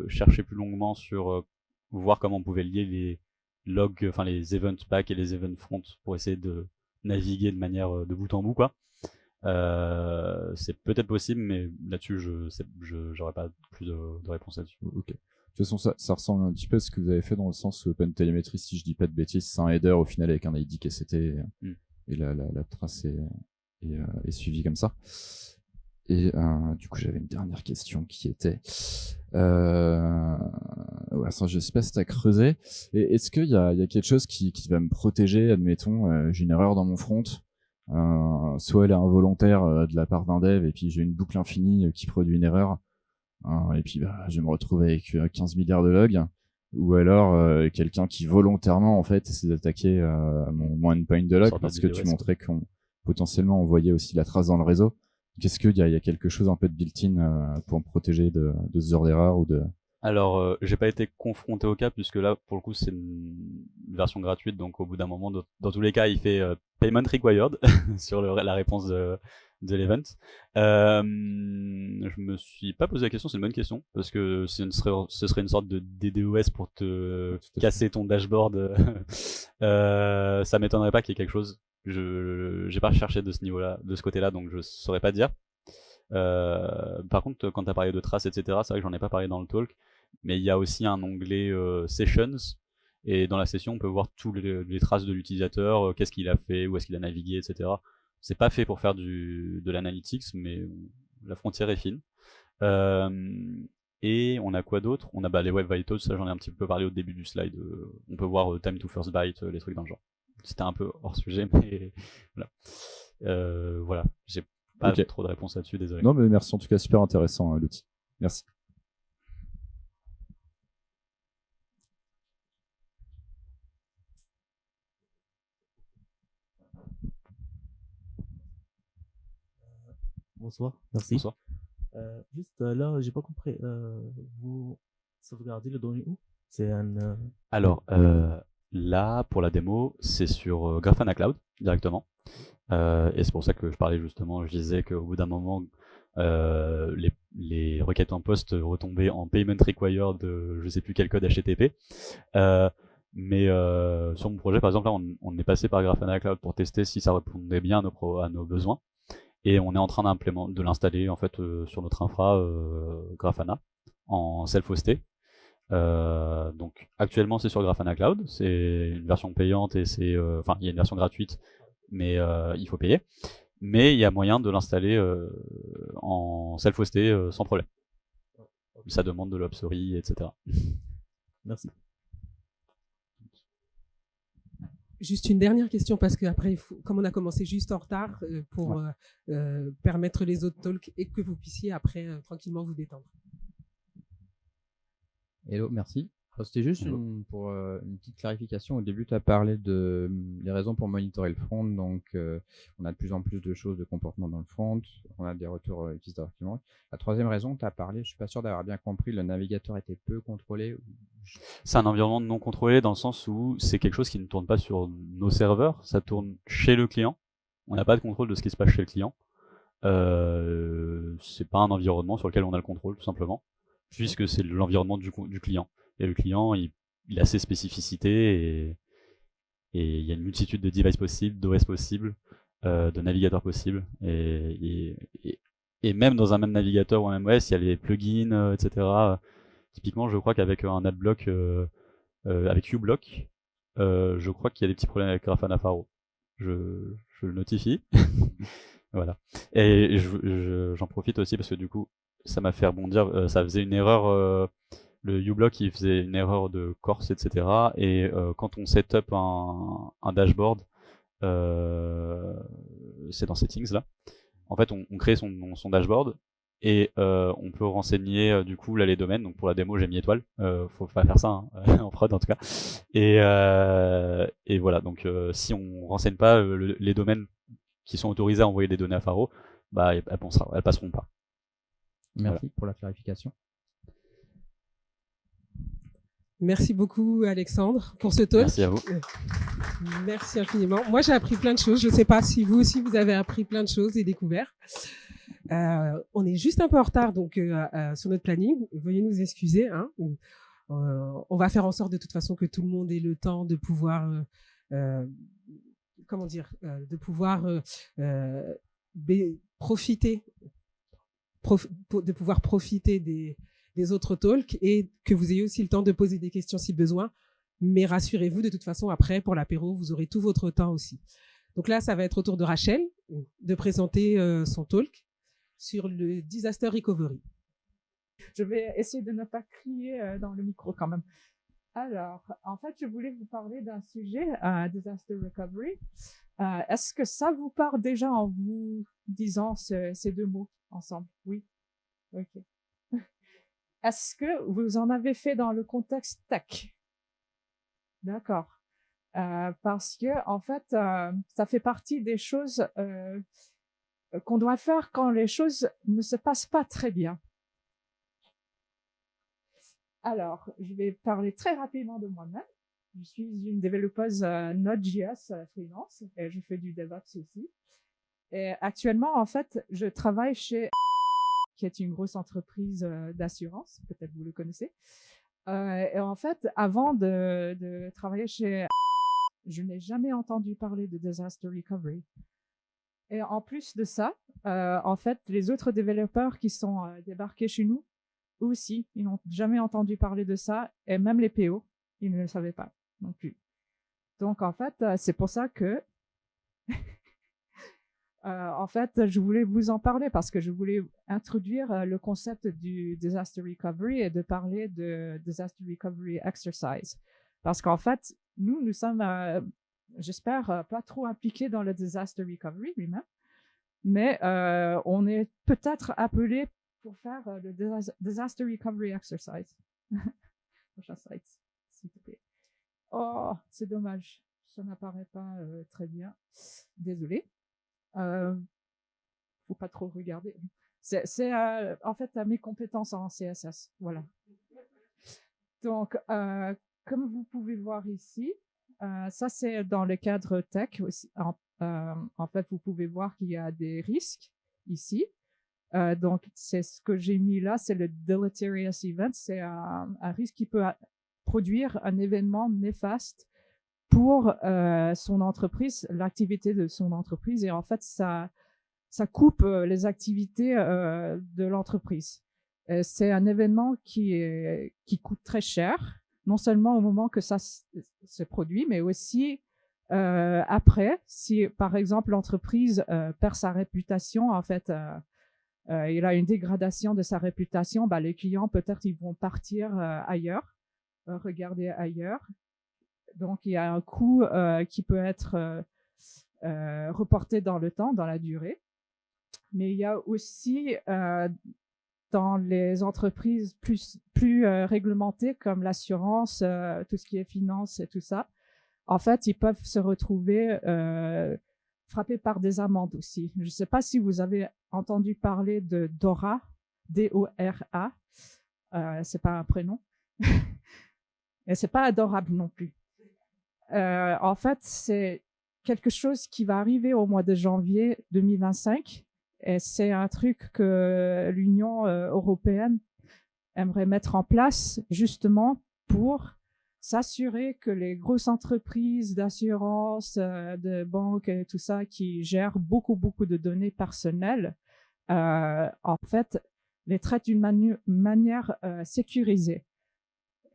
cherché plus longuement sur voir comment on pouvait lier les logs, enfin les events back et les events front pour essayer de naviguer de manière de bout en bout, quoi. C'est peut-être possible, mais là-dessus, j'aurais pas plus de réponse là-dessus. Ok. De toute façon, ça ressemble un petit peu à ce que vous avez fait dans le sens Open Telemetry, si je dis pas de bêtises, c'est un header au final avec un ID KCT et la trace est suivie comme ça. Et du coup, j'avais une dernière question qui était, ouais, ça, je sais pas si t'as creusé. Et est-ce qu'il y a quelque chose qui va me protéger, admettons, j'ai une erreur dans mon front, soit elle est involontaire de la part d'un dev, et puis j'ai une boucle infinie qui produit une erreur. Et puis bah, je vais me retrouver avec 15 milliards de logs, ou alors quelqu'un qui volontairement en fait essaie d'attaquer mon endpoint de log parce que tu montrais qu'on potentiellement envoyait aussi la trace dans le réseau. Qu'est-ce qu'il y a quelque chose un peu de built-in pour me protéger de ce genre d'erreur ou de... Alors, j'ai pas été confronté au cas, puisque là, pour le coup, c'est une version gratuite, donc au bout d'un moment, dans tous les cas, il fait payment required sur la réponse de l'event. Je me suis pas posé la question, c'est une bonne question, parce que ce serait une sorte de DDoS pour te casser ton dashboard. Ça m'étonnerait pas qu'il y ait quelque chose. J'ai pas recherché de ce niveau-là, de ce côté-là, donc je saurais pas dire. Par contre, quand tu as parlé de traces, etc., c'est vrai que j'en ai pas parlé dans le talk, mais il y a aussi un onglet Sessions, et dans la session, on peut voir toutes les traces de l'utilisateur, qu'est-ce qu'il a fait, où est-ce qu'il a navigué, etc. C'est pas fait pour faire de l'analytics, mais la frontière est fine. Et on a quoi d'autre? On a les Web Vitals, ça j'en ai un petit peu parlé au début du slide. On peut voir time to first byte, les trucs dans le genre. C'était un peu hors sujet, mais voilà. Voilà, j'ai pas trop de réponses là-dessus, désolé. Non, mais merci, en tout cas, super intéressant l'outil. Merci. Bonsoir, merci. Bonsoir. Juste là, j'ai pas compris. sauvegarder les données où? C'est Alors, là, pour la démo, c'est sur Grafana Cloud directement. Et c'est pour ça que je parlais justement, je disais qu'au bout d'un moment, les requêtes en post retombaient en payment required de je sais plus quel code HTTP. Mais sur mon projet, par exemple, là, on est passé par Grafana Cloud pour tester si ça répondait bien à nos besoins. Et on est en train de l'installer en fait sur notre infra Grafana en self-hosté. Donc actuellement c'est sur Grafana Cloud, c'est une version payante et enfin il y a une version gratuite, mais il faut payer. Mais il y a moyen de l'installer en self-hosté sans problème. Ça demande de l'upstory, etc. Merci. Juste une dernière question, parce qu'après, comme on a commencé juste en retard, pour permettre les autres talks et que vous puissiez après tranquillement vous détendre. Hello, merci. C'était juste pour une petite clarification. Au début, tu as parlé de les raisons pour monitorer le front. Donc, on a de plus en plus de choses de comportement dans le front. On a des retours utilisateurs qui manquent. La troisième raison, tu as parlé, je suis pas sûr d'avoir bien compris, le navigateur était peu contrôlé. C'est un environnement non contrôlé dans le sens où c'est quelque chose qui ne tourne pas sur nos serveurs, ça tourne chez le client. On n'a pas de contrôle de ce qui se passe chez le client. C'est pas un environnement sur lequel on a le contrôle, tout simplement, puisque c'est l'environnement du client. Et le client, il a ses spécificités et il y a une multitude de devices possibles, d'OS possibles, de navigateurs possibles. Et même dans un même navigateur ou un même OS, il y a les plugins, etc. Typiquement, je crois qu'avec un adblock, avec uBlock, je crois qu'il y a des petits problèmes avec Grafana Faro. Je le notifie. Voilà. Et j'en profite aussi parce que du coup, ça m'a fait rebondir. Ça faisait une erreur. Le uBlock, il faisait une erreur de Corse, etc. Et quand on set up un dashboard, c'est dans Settings là. En fait, on crée son dashboard et on peut renseigner du coup là les domaines. Donc pour la démo, j'ai mis étoile. Faut pas faire ça hein, en prod en tout cas. Et voilà. Donc si on renseigne pas les domaines qui sont autorisés à envoyer des données à Faro, bah elles passeront pas. Merci pour la clarification. Merci beaucoup Alexandre pour ce talk. Merci à vous. Merci infiniment. Moi j'ai appris plein de choses. Je ne sais pas si vous aussi vous avez appris plein de choses et découvert. On est juste un peu en retard donc sur notre planning. Veuillez nous excuser. Hein. On va faire en sorte de toute façon que tout le monde ait le temps de pouvoir profiter des autres talks et que vous ayez aussi le temps de poser des questions si besoin. Mais rassurez-vous, de toute façon, après, pour l'apéro, vous aurez tout votre temps aussi. Donc là, ça va être au tour de Rachel de présenter son talk sur le disaster recovery. Je vais essayer de ne pas crier dans le micro quand même. Alors, en fait, je voulais vous parler d'un sujet, disaster recovery. Est-ce que ça vous parle déjà en vous disant ces deux mots ensemble? Oui. Ok. Est-ce que vous en avez fait dans le contexte tech? D'accord. Parce que en fait, ça fait partie des choses qu'on doit faire quand les choses ne se passent pas très bien. Alors, je vais parler très rapidement de moi-même. Je suis une développeuse Node.js freelance et je fais du DevOps aussi. Et actuellement, en fait, je travaille chez qui est une grosse entreprise d'assurance, peut-être vous le connaissez. Et en fait, avant de travailler chez je n'ai jamais entendu parler de disaster recovery. Et en plus de ça, en fait, les autres développeurs qui sont débarqués chez nous, eux aussi, ils n'ont jamais entendu parler de ça. Et même les PO, ils ne le savaient pas non plus. Donc, en fait, c'est pour ça que en fait, je voulais vous en parler parce que je voulais introduire le concept du disaster recovery et de parler de disaster recovery exercise. Parce qu'en fait, nous sommes, j'espère, pas trop impliqués dans le disaster recovery lui-même, mais on est peut-être appelé pour faire le disaster recovery exercise. Prochain slide, s'il te plaît. Oh, c'est dommage, ça n'apparaît pas très bien. Désolé. Faut pas trop regarder. C'est en fait mes compétences en CSS, voilà. Donc, comme vous pouvez voir ici, ça c'est dans le cadre tech aussi. En fait, vous pouvez voir qu'il y a des risques ici. Donc, c'est ce que j'ai mis là, c'est le deleterious event. C'est un risque qui peut produire un événement néfaste pour son entreprise, l'activité de son entreprise. Et en fait, ça coupe les activités de l'entreprise. C'est un événement qui coûte très cher, non seulement au moment que ça se produit, mais aussi après, si par exemple l'entreprise perd sa réputation, en fait, il a une dégradation de sa réputation, bah, les clients peut-être ils vont partir ailleurs, regarder ailleurs. Donc il y a un coût qui peut être reporté dans le temps, dans la durée. Mais il y a aussi dans les entreprises plus réglementées comme l'assurance, tout ce qui est finance et tout ça, en fait, ils peuvent se retrouver frappés par des amendes aussi. Je ne sais pas si vous avez entendu parler de DORA, D-O-R-A. C'est pas un prénom. Et c'est pas adorable non plus. En fait, c'est quelque chose qui va arriver au mois de janvier 2025. Et c'est un truc que l'Union européenne aimerait mettre en place justement pour s'assurer que les grosses entreprises d'assurance, de banques et tout ça qui gèrent beaucoup de données personnelles, en fait, les traitent d'une manière sécurisée.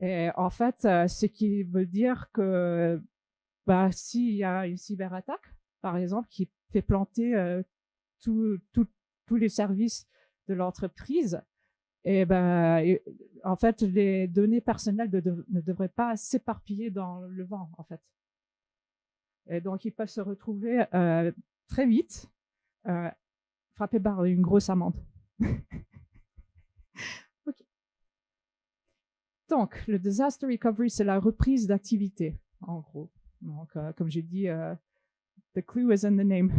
Et en fait, ce qui veut dire que s'il y a une cyberattaque, par exemple, qui fait planter tous les services de l'entreprise, et en fait, les données personnelles ne devraient pas s'éparpiller dans le vent, en fait. Et donc, ils peuvent se retrouver très vite frappés par une grosse amende. Okay. Donc, le disaster recovery, c'est la reprise d'activité, en gros. Donc, comme j'ai dit, the clue is in the name.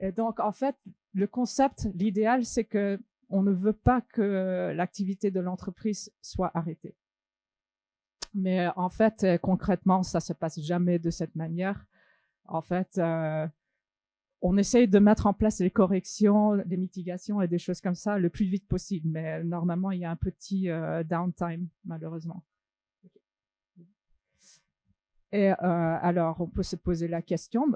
Et donc, en fait, le concept, l'idéal, c'est que on ne veut pas que l'activité de l'entreprise soit arrêtée. Mais en fait, concrètement, ça se passe jamais de cette manière. En fait, on essaye de mettre en place les corrections, les mitigations et des choses comme ça le plus vite possible. Mais normalement, il y a un petit downtime, malheureusement. Et alors, on peut se poser la question,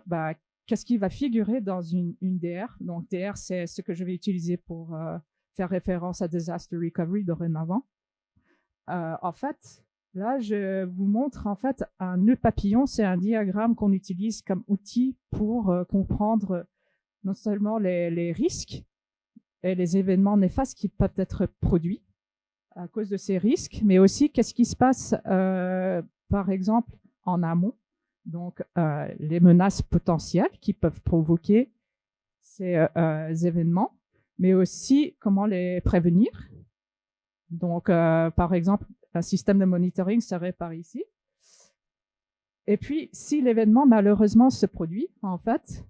qu'est-ce qui va figurer dans une DR? Donc, DR, c'est ce que je vais utiliser pour faire référence à Disaster Recovery dorénavant. En fait, là, je vous montre en fait un nœud papillon. C'est un diagramme qu'on utilise comme outil pour comprendre non seulement les risques et les événements néfastes qui peuvent être produits à cause de ces risques, mais aussi qu'est-ce qui se passe, par exemple, en amont. Donc, les menaces potentielles qui peuvent provoquer ces événements, mais aussi comment les prévenir. Donc, par exemple, un système de monitoring serait par ici. Et puis, si l'événement malheureusement se produit, en fait,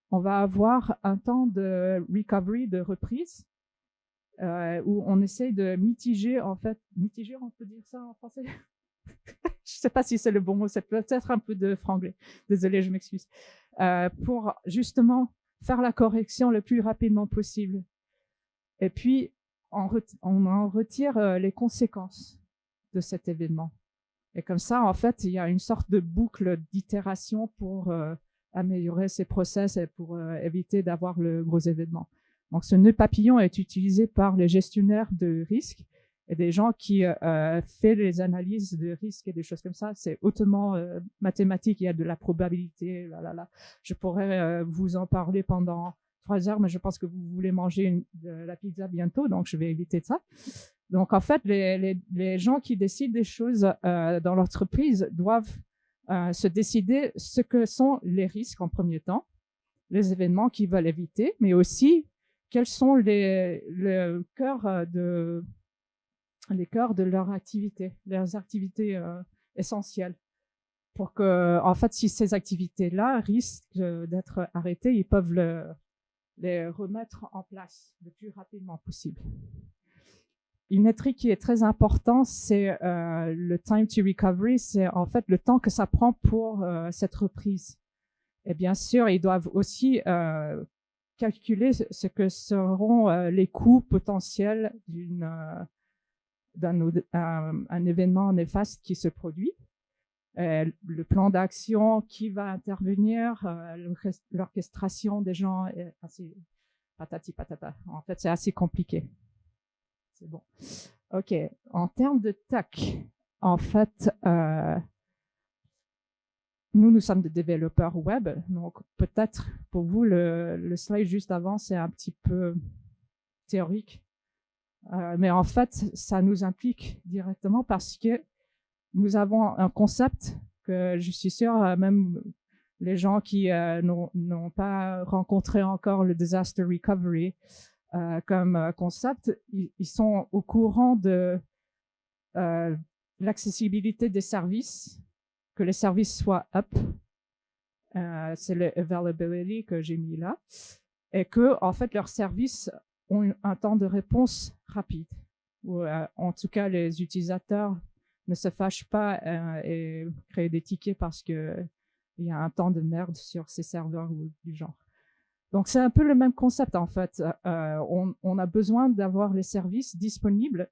on va avoir un temps de recovery, de reprise, où on essaye de mitiger, en fait, mitiger, on peut dire ça en français? Je sais pas si c'est le bon mot, c'est peut-être un peu de franglais. Désolée, je m'excuse. Pour justement faire la correction le plus rapidement possible. Et puis, on en retire les conséquences de cet événement. Et comme ça, en fait, il y a une sorte de boucle d'itération pour améliorer ces process et pour éviter d'avoir le gros événement. Donc, ce nœud papillon est utilisé par les gestionnaires de risques et des gens qui font les analyses de risques et des choses comme ça. C'est hautement mathématique, il y a de la probabilité. Je pourrais vous en parler pendant 3 heures, mais je pense que vous voulez manger la pizza bientôt, donc je vais éviter ça. Donc, en fait, les gens qui décident des choses dans l'entreprise doivent se décider ce que sont les risques en premier temps, les événements qu'ils veulent éviter, mais aussi quels sont les cœurs de leur activité, leurs activités essentielles. Pour que, en fait, si ces activités-là risquent d'être arrêtées, ils peuvent les remettre en place le plus rapidement possible. une métrique qui est très importante, c'est le time to recovery, c'est en fait le temps que ça prend pour cette reprise. Et bien sûr, ils doivent aussi calculer ce que seront les coûts potentiels d'un événement néfaste qui se produit. Le plan d'action, qui va intervenir, l'orchestration des gens, est assez patati patata. En fait, c'est assez compliqué. C'est bon. OK. En termes de tech, en fait, nous sommes des développeurs web. Donc, peut-être pour vous, le slide juste avant, c'est un petit peu théorique. Mais en fait, ça nous implique directement parce que nous avons un concept que je suis sûre, même les gens qui n'ont pas rencontré encore le disaster recovery comme concept, ils sont au courant de l'accessibilité des services, que les services soient up, c'est le availability que j'ai mis là, et que en fait leurs services ont un temps de réponse rapide, ou en tout cas les utilisateurs ne se fâchent pas et créent des tickets parce que il y a un temps de merde sur ces serveurs ou du genre. Donc c'est un peu le même concept en fait. On a besoin d'avoir les services disponibles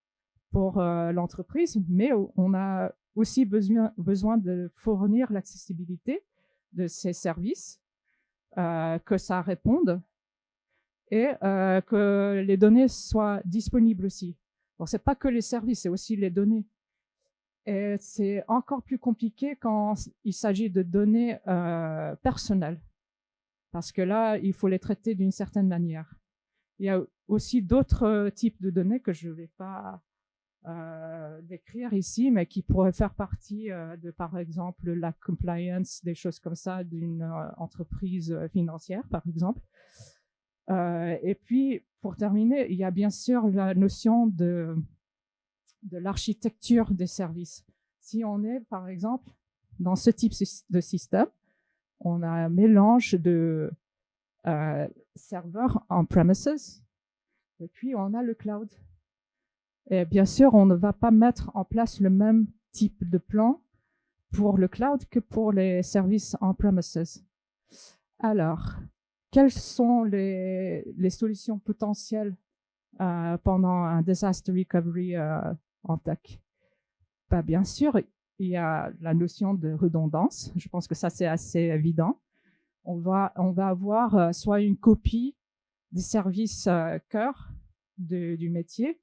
pour l'entreprise, mais on a aussi besoin de fournir l'accessibilité de ces services, que ça réponde et que les données soient disponibles aussi. Donc c'est pas que les services, c'est aussi les données. Et c'est encore plus compliqué quand il s'agit de données personnelles, parce que là, il faut les traiter d'une certaine manière. Il y a aussi d'autres types de données que je ne vais pas décrire ici, mais qui pourraient faire partie de, par exemple, la compliance, des choses comme ça, d'une entreprise financière, par exemple. Et puis, pour terminer, il y a bien sûr la notion de l'architecture des services. Si on est, par exemple, dans ce type de système, on a un mélange de serveurs on-premises et puis on a le cloud. Et bien sûr, on ne va pas mettre en place le même type de plan pour le cloud que pour les services on-premises. Alors, quelles sont les solutions potentielles pendant un disaster recovery en tech? Bien sûr, il y a la notion de redondance. Je pense que ça, c'est assez évident. On va avoir soit une copie des services cœur du métier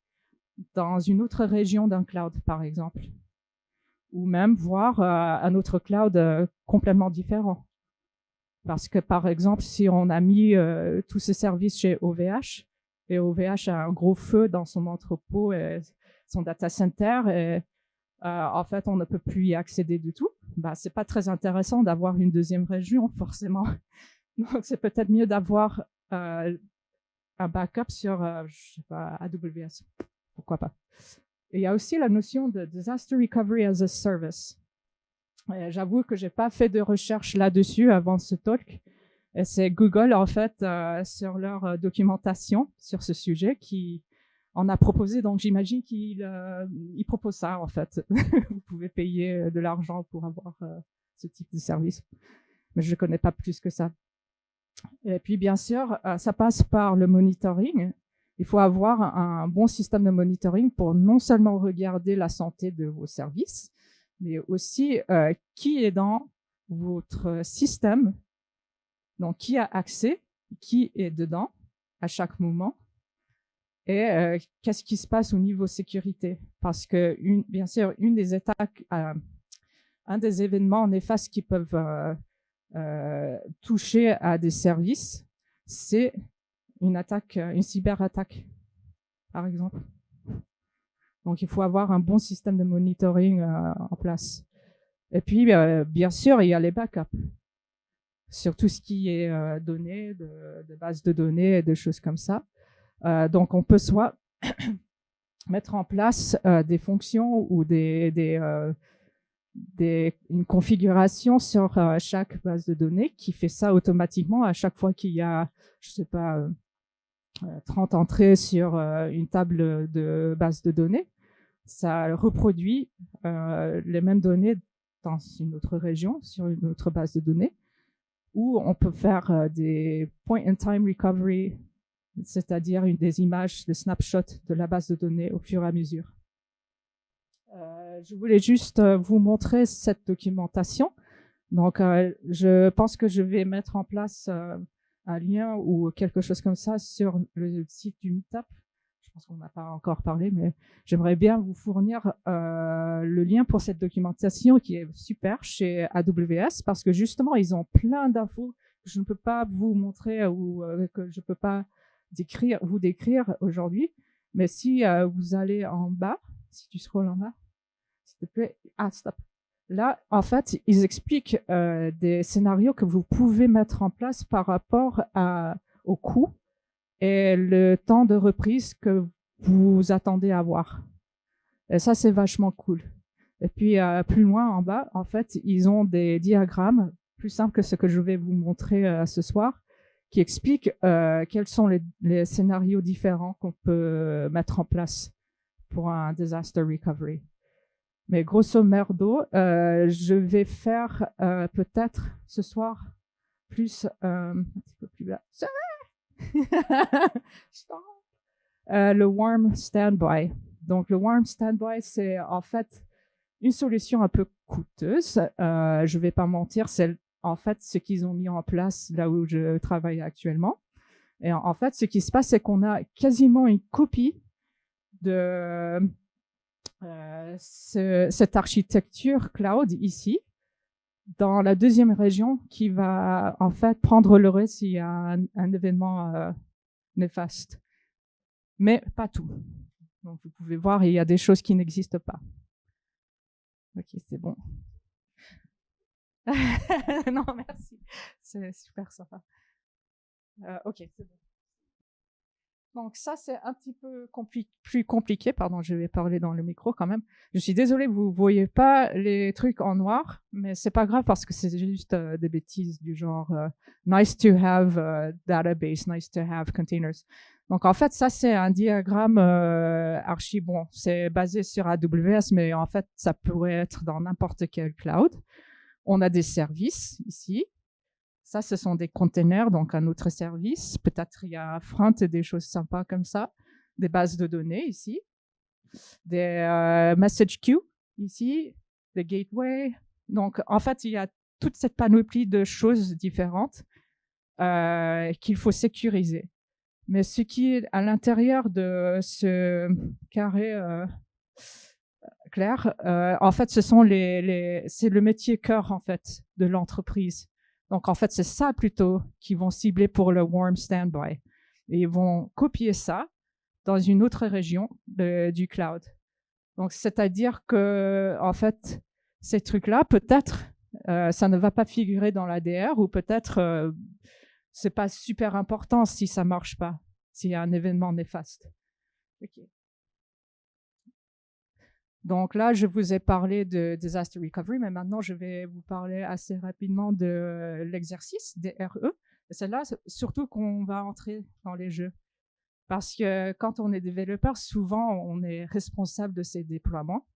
dans une autre région d'un cloud, par exemple. Ou même voir un autre cloud complètement différent. Parce que, par exemple, si on a mis tous ces services chez OVH, et OVH a un gros feu dans son entrepôt et son data center, et en fait, on ne peut plus y accéder du tout. C'est pas très intéressant d'avoir une deuxième région, forcément. Donc, c'est peut-être mieux d'avoir un backup sur, je sais pas, AWS. Pourquoi pas. Et il y a aussi la notion de disaster recovery as a service. J'avoue que j'ai pas fait de recherche là-dessus avant ce talk. Et c'est Google, en fait, sur leur documentation sur ce sujet qui en a proposé. Donc, j'imagine qu'il propose ça, en fait. Vous pouvez payer de l'argent pour avoir ce type de service. Mais je ne connais pas plus que ça. Et puis, bien sûr, ça passe par le monitoring. Il faut avoir un bon système de monitoring pour non seulement regarder la santé de vos services, mais aussi qui est dans votre système, donc qui a accès, qui est dedans à chaque moment, et qu'est-ce qui se passe au niveau sécurité. Parce que, bien sûr, une des attaques, un des événements néfastes qui peuvent toucher à des services, c'est une attaque, une cyberattaque, par exemple. Donc, il faut avoir un bon système de monitoring en place. Et puis, bien sûr, il y a les backups sur tout ce qui est données, de bases de données et de choses comme ça. Donc, on peut soit mettre en place des fonctions ou une configuration sur chaque base de données qui fait ça automatiquement à chaque fois qu'il y a, je sais pas, 30 entrées sur une table de base de données. Ça reproduit les mêmes données dans une autre région, sur une autre base de données, où on peut faire des point-in-time recovery, c'est-à-dire des images, des snapshots de la base de données au fur et à mesure. Je voulais juste vous montrer cette documentation. Donc, je pense que je vais mettre en place un lien ou quelque chose comme ça sur le site du Meetup. Je pense qu'on n'a pas encore parlé, mais j'aimerais bien vous fournir le lien pour cette documentation qui est super chez AWS parce que justement, ils ont plein d'infos que je ne peux pas vous montrer ou que je ne peux pas vous décrire aujourd'hui. Mais si vous allez en bas, si tu scrolles en bas, s'il te plaît. Ah, stop. Là, en fait, ils expliquent des scénarios que vous pouvez mettre en place par rapport au coût et le temps de reprise que vous attendez à avoir. Et ça, c'est vachement cool. Et puis, plus loin en bas, en fait, ils ont des diagrammes plus simples que ce que je vais vous montrer ce soir, qui expliquent quels sont les scénarios différents qu'on peut mettre en place pour un disaster recovery. Mais grosso merdo, je vais faire peut-être ce soir plus un petit peu plus là. Le warm standby. Donc le warm standby, c'est en fait une solution un peu coûteuse. Je vais pas mentir, c'est en fait ce qu'ils ont mis en place là où je travaille actuellement. Et en fait, ce qui se passe, c'est qu'on a quasiment une copie de cette architecture cloud ici, dans la deuxième région qui va en fait prendre le relais s'il y a un événement néfaste. Mais pas tout. Donc vous pouvez voir, il y a des choses qui n'existent pas. Ok, c'est bon. Non, merci. C'est super sympa. Ok, c'est bon. Donc ça, c'est un petit peu plus compliqué. Pardon, je vais parler dans le micro quand même. Je suis désolée, vous voyez pas les trucs en noir, mais c'est pas grave parce que c'est juste des bêtises du genre nice to have database, nice to have containers. Donc en fait, ça c'est un diagramme archi bon. C'est basé sur AWS, mais en fait, ça pourrait être dans n'importe quel cloud. On a des services ici. Ça, ce sont des containers, donc un autre service. Peut-être il y a Front et des choses sympas comme ça. Des bases de données ici. Des message queues ici. Des gateways. Donc, en fait, il y a toute cette panoplie de choses différentes qu'il faut sécuriser. Mais ce qui est à l'intérieur de ce carré clair, en fait, ce sont c'est le métier cœur, en fait, de l'entreprise. Donc, en fait, c'est ça plutôt qu'ils vont cibler pour le warm standby. Et ils vont copier ça dans une autre région du cloud. Donc, c'est-à-dire que, en fait, ces trucs-là, peut-être, ça ne va pas figurer dans l'ADR ou peut-être, c'est pas super important si ça marche pas, s'il y a un événement néfaste. Ok. Donc là, je vous ai parlé de disaster recovery, mais maintenant, je vais vous parler assez rapidement de l'exercice DRE. C'est là surtout qu'on va entrer dans les jeux. Parce que quand on est développeur, souvent, on est responsable de ces déploiements.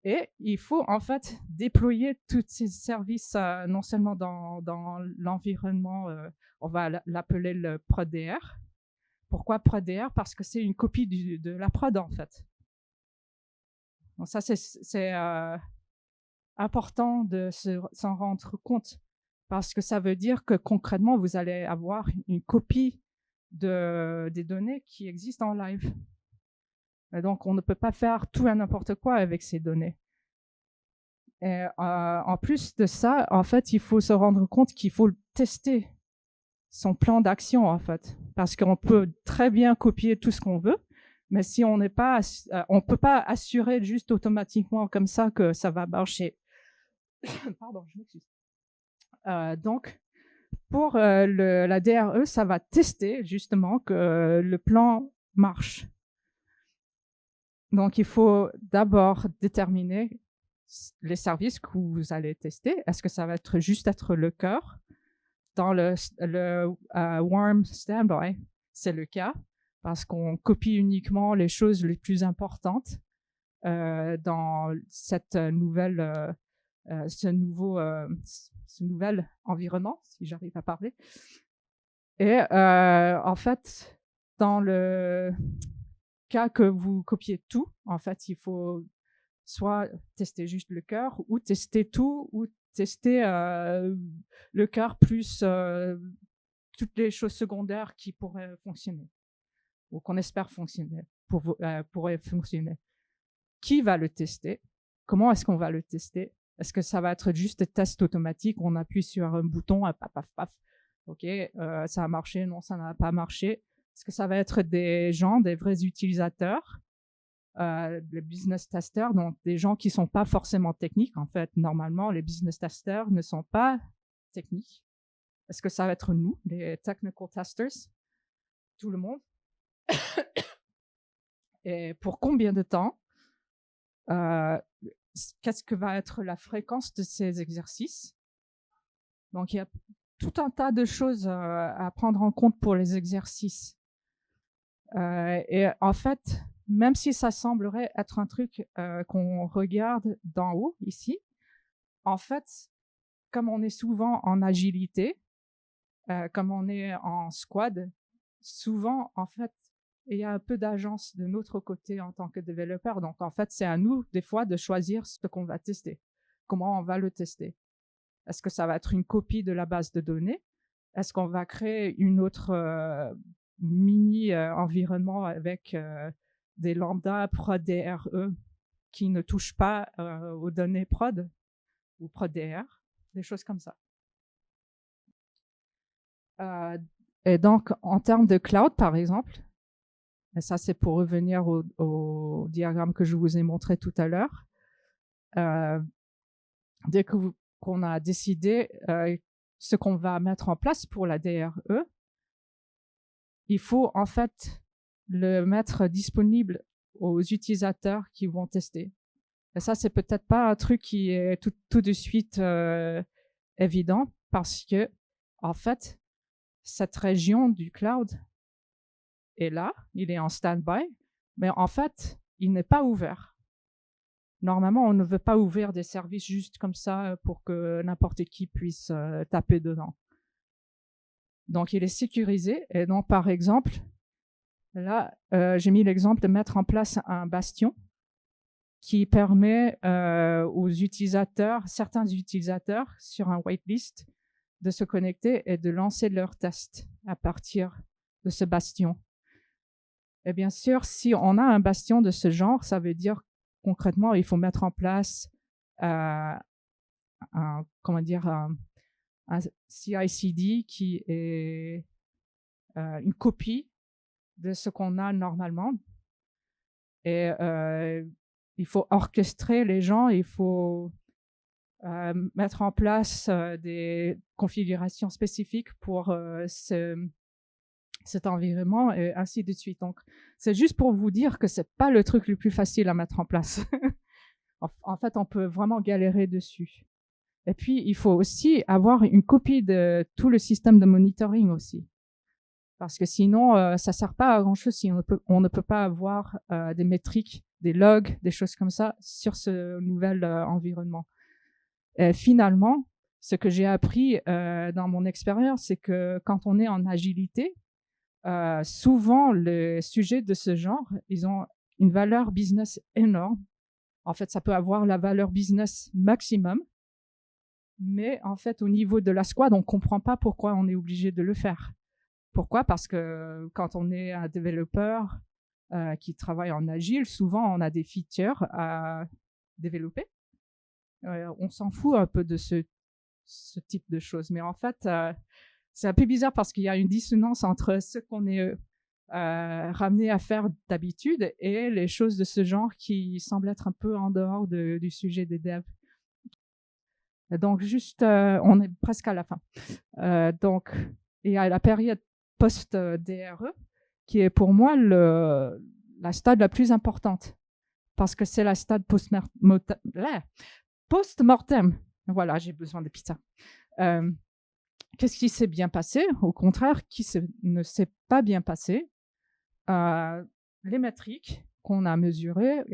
Et il faut en fait déployer tous ces services, non seulement dans l'environnement, on va l'appeler le ProdDR. Pourquoi ProdDR? Parce que c'est une copie de la prod, en fait. Donc ça, c'est important de s'en rendre compte parce que ça veut dire que concrètement, vous allez avoir une copie des données qui existent en live. Et donc, on ne peut pas faire tout et n'importe quoi avec ces données. Et en plus de ça, en fait, il faut se rendre compte qu'il faut tester son plan d'action, en fait, parce qu'on peut très bien copier tout ce qu'on veut, mais si on n'est pas, on peut pas assurer juste automatiquement comme ça que ça va marcher. Pardon, je m'excuse. Donc, pour la DRE, ça va tester justement que le plan marche. Donc, il faut d'abord déterminer les services que vous allez tester. Est-ce que ça va être le cœur dans le warm standby? c'est le cas, parce qu'on copie uniquement les choses les plus importantes dans cette ce nouvel environnement, si j'arrive à parler. Et en fait, dans le cas que vous copiez tout, en fait, il faut soit tester juste le cœur, ou tester tout, ou tester le cœur plus toutes les choses secondaires qui pourraient fonctionner, ou qu'on espère fonctionner, pourraient fonctionner. Qui va le tester? Comment est-ce qu'on va le tester? Est-ce que ça va être juste des tests automatiques? On appuie sur un bouton, paf, paf, paf. OK, ça a marché, non, ça n'a pas marché. Est-ce que ça va être des gens, des vrais utilisateurs, les business testers, donc des gens qui sont pas forcément techniques? En fait, normalement, les business testers ne sont pas techniques. Est-ce que ça va être nous, les technical testers? Tout le monde? Et pour combien de temps? Qu'est-ce que va être la fréquence de ces exercices? Donc, il y a tout un tas de choses à prendre en compte pour les exercices. Et en fait, même si ça semblerait être un truc qu'on regarde d'en haut, ici, en fait, comme on est souvent en agilité, comme on est en squad, souvent, en fait, il y a un peu d'agence de notre côté en tant que développeur. Donc, en fait, c'est à nous, des fois, de choisir ce qu'on va tester. Comment on va le tester? Est-ce que ça va être une copie de la base de données? Est-ce qu'on va créer une autre mini-environnement avec des lambda prod DRE qui ne touchent pas aux données prod ou prod DR, des choses comme ça. Et donc, en termes de cloud, par exemple, et ça, c'est pour revenir au diagramme que je vous ai montré tout à l'heure. Dès qu'on a décidé ce qu'on va mettre en place pour la DRE, il faut en fait le mettre disponible aux utilisateurs qui vont tester. Et ça, c'est peut-être pas un truc qui est tout de suite évident, parce que en fait, cette région du cloud est là, il est en stand-by, mais en fait, il n'est pas ouvert. Normalement, on ne veut pas ouvrir des services juste comme ça pour que n'importe qui puisse taper dedans. Donc, il est sécurisé. Et donc, par exemple, là, j'ai mis l'exemple de mettre en place un bastion qui permet aux utilisateurs, certains utilisateurs sur un whitelist, de se connecter et de lancer leurs tests à partir de ce bastion. Et bien sûr, si on a un bastion de ce genre, ça veut dire concrètement, il faut mettre en place un CI/CD qui est une copie de ce qu'on a normalement. Et il faut orchestrer les gens, il faut mettre en place des configurations spécifiques pour cet environnement et ainsi de suite. Donc, c'est juste pour vous dire que c'est pas le truc le plus facile à mettre en place. En fait, on peut vraiment galérer dessus. Et puis, il faut aussi avoir une copie de tout le système de monitoring aussi. Parce que sinon, ça sert pas à grand-chose si on ne peut pas avoir des métriques, des logs, des choses comme ça sur ce nouvel environnement. Et finalement, ce que j'ai appris dans mon expérience, c'est que quand on est en agilité, souvent les sujets de ce genre, ils ont une valeur business énorme. En fait, ça peut avoir la valeur business maximum, mais en fait, au niveau de la squad, on comprend pas pourquoi on est obligé de le faire. Pourquoi? Parce que quand on est un développeur qui travaille en agile, souvent on a des features à développer. On s'en fout un peu de ce type de choses. Mais en fait, c'est un peu bizarre parce qu'il y a une dissonance entre ce qu'on est ramené à faire d'habitude et les choses de ce genre qui semblent être un peu en dehors du sujet des devs. Donc, juste, on est presque à la fin. Donc, il y a la période post-DRE qui est pour moi la stade la plus importante parce que c'est la stade post-mortem. Voilà, j'ai besoin de pizza. qu'est-ce qui s'est bien passé? Au contraire, ne s'est pas bien passé? Les métriques qu'on a mesurées,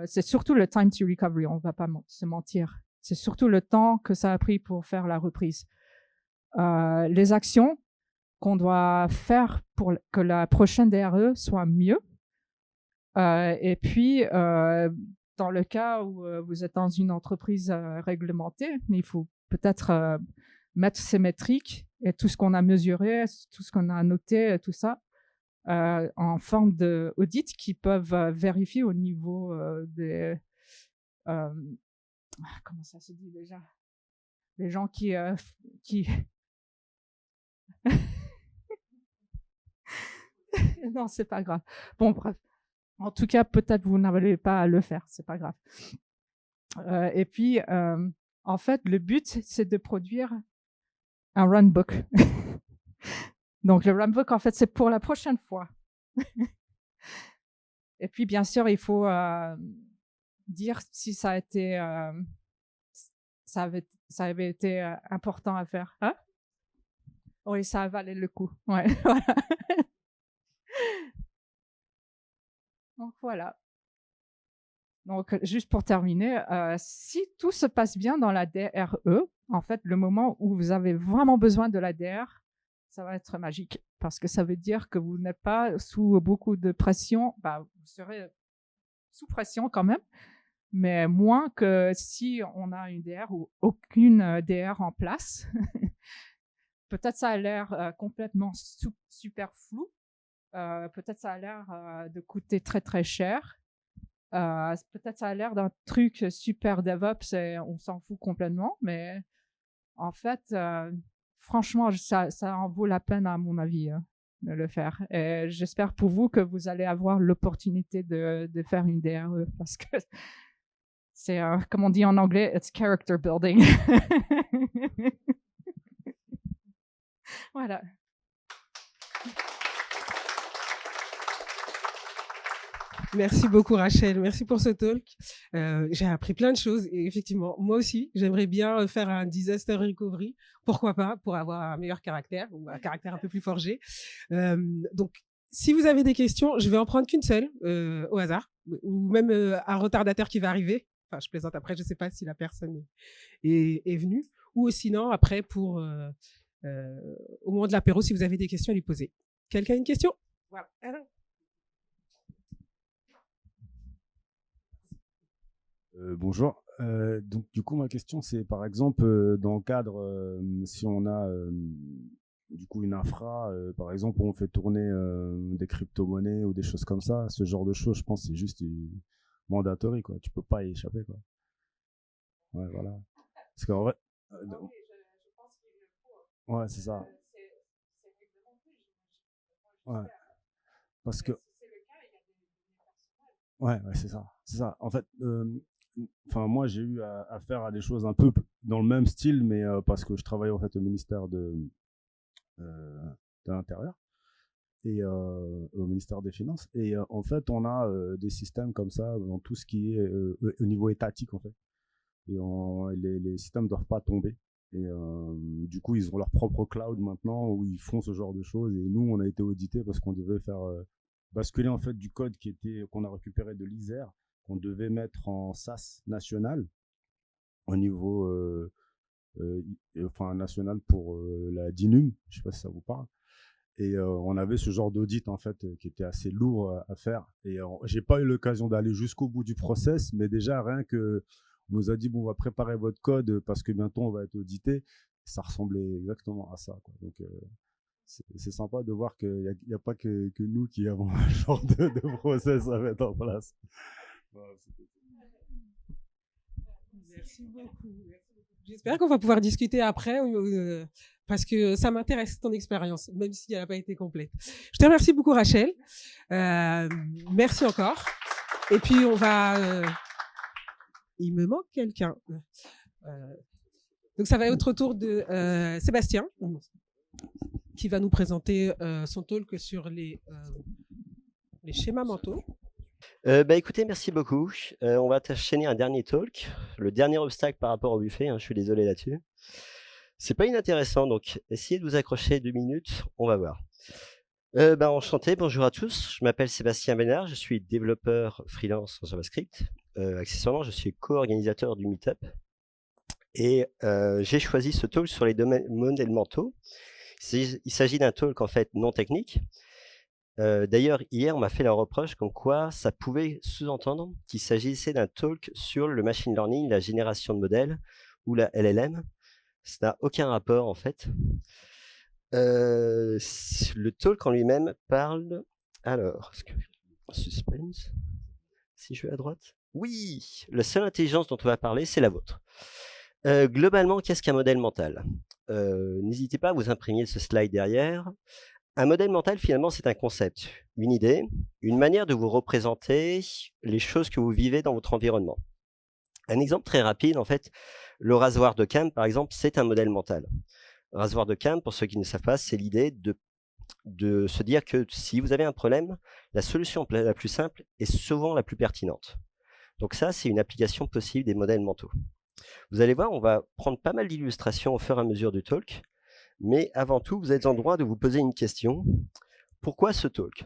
c'est surtout le time to recovery, on ne va pas se mentir. C'est surtout le temps que ça a pris pour faire la reprise. Les actions qu'on doit faire pour que la prochaine DRE soit mieux. Et puis, dans le cas où vous êtes dans une entreprise réglementée, il faut peut-être mettre ces métriques et tout ce qu'on a mesuré, tout ce qu'on a noté, tout ça, en forme d'audit qui peuvent vérifier au niveau des... comment ça se dit déjà? Les gens qui non, c'est pas grave. Bon, bref. En tout cas, peut-être vous n'avez pas à le faire, c'est pas grave. Et puis, en fait, le but, c'est de produire un runbook. Donc, le runbook, en fait, c'est pour la prochaine fois. Et puis, bien sûr, il faut dire si ça a été, ça avait été important à faire. Hein? Oui, ça a valé le coup. Ouais, voilà. Donc, voilà. Donc, juste pour terminer, si tout se passe bien dans la DRE, en fait, le moment où vous avez vraiment besoin de la DR, ça va être magique parce que ça veut dire que vous n'êtes pas sous beaucoup de pression. Bah, vous serez sous pression quand même, mais moins que si on a une DR ou aucune DR en place. Peut-être ça a l'air complètement super flou. Peut-être ça a l'air de coûter très très cher. Peut-être ça a l'air d'un truc super DevOps et on s'en fout complètement, mais en fait, franchement, ça en vaut la peine à mon avis de le faire. Et j'espère pour vous que vous allez avoir l'opportunité de faire une DRE parce que c'est, comme on dit en anglais, it's character building. Voilà. Merci beaucoup Rachel, merci pour ce talk. J'ai appris plein de choses et effectivement, moi aussi, j'aimerais bien faire un disaster recovery. Pourquoi pas, pour avoir un meilleur caractère ou un caractère un peu plus forgé. Donc, si vous avez des questions, je vais en prendre qu'une seule au hasard, ou même un retardateur qui va arriver. Enfin, je plaisante après, je ne sais pas si la personne est venue. Ou sinon, après, pour au moment de l'apéro, si vous avez des questions à lui poser. Quelqu'un a une question? Voilà. Bonjour. Donc du coup ma question c'est par exemple dans le cadre si on a du coup une infra par exemple où on fait tourner des crypto-monnaies ou des choses comme ça, ce genre de choses je pense c'est juste mandatory quoi, tu peux pas y échapper quoi. Ouais voilà. Parce qu'en vrai ouais c'est ça. Ouais. Parce que ouais c'est ça. C'est ça. En fait enfin moi j'ai eu affaire à des choses un peu dans le même style mais parce que je travaille en fait au ministère de l'Intérieur et au ministère des Finances et en fait on a des systèmes comme ça dans tout ce qui est au niveau étatique en fait et les systèmes doivent pas tomber et du coup ils ont leur propre cloud maintenant où ils font ce genre de choses et nous on a été audités parce qu'on devait faire basculer en fait du code qu'on a récupéré de l'ISER qu'on devait mettre en SaaS national au niveau enfin national pour la DINUM, je sais pas si ça vous parle. Et on avait ce genre d'audit en fait qui était assez lourd à faire. Et j'ai pas eu l'occasion d'aller jusqu'au bout du process, mais déjà rien que on nous a dit bon on va préparer votre code parce que bientôt on va être audité, ça ressemblait exactement à ça quoi. Donc c'est sympa de voir qu'il n'y a pas que nous qui avons un genre de process à mettre en place. Voilà, merci beaucoup. J'espère qu'on va pouvoir discuter après parce que ça m'intéresse ton expérience, même si elle n'a pas été complète. Je te remercie beaucoup Rachel. Merci encore. Et puis on va... il me manque quelqu'un. Donc ça va être au tour de Sébastien qui va nous présenter son talk sur les schémas mentaux. Écoutez, merci beaucoup. On va enchaîner un dernier talk, le dernier obstacle par rapport au buffet, hein, je suis désolé là-dessus. C'est pas inintéressant, donc essayez de vous accrocher 2 minutes, on va voir. Enchanté, bonjour à tous. Je m'appelle Sébastien Bénard, je suis développeur freelance en JavaScript. Accessoirement, je suis co-organisateur du Meetup. Et j'ai choisi ce talk sur les modèles mentaux. Il s'agit d'un talk en fait non technique. D'ailleurs, hier, on m'a fait la reproche comme quoi ça pouvait sous-entendre qu'il s'agissait d'un talk sur le machine learning, la génération de modèles ou la LLM. Ça n'a aucun rapport en fait. Le talk en lui-même parle... Alors, suspense. Si je vais à droite. Oui, la seule intelligence dont on va parler, c'est la vôtre. Globalement, qu'est-ce qu'un modèle mental? N'hésitez pas à vous imprégner de ce slide derrière. Un modèle mental, finalement, c'est un concept, une idée, une manière de vous représenter les choses que vous vivez dans votre environnement. Un exemple très rapide, en fait, le rasoir d'Occam, par exemple, c'est un modèle mental. Le rasoir d'Occam, pour ceux qui ne savent pas, c'est l'idée de se dire que si vous avez un problème, la solution la plus simple est souvent la plus pertinente. Donc ça, c'est une application possible des modèles mentaux. Vous allez voir, on va prendre pas mal d'illustrations au fur et à mesure du talk, mais avant tout, vous êtes en droit de vous poser une question. Pourquoi ce talk?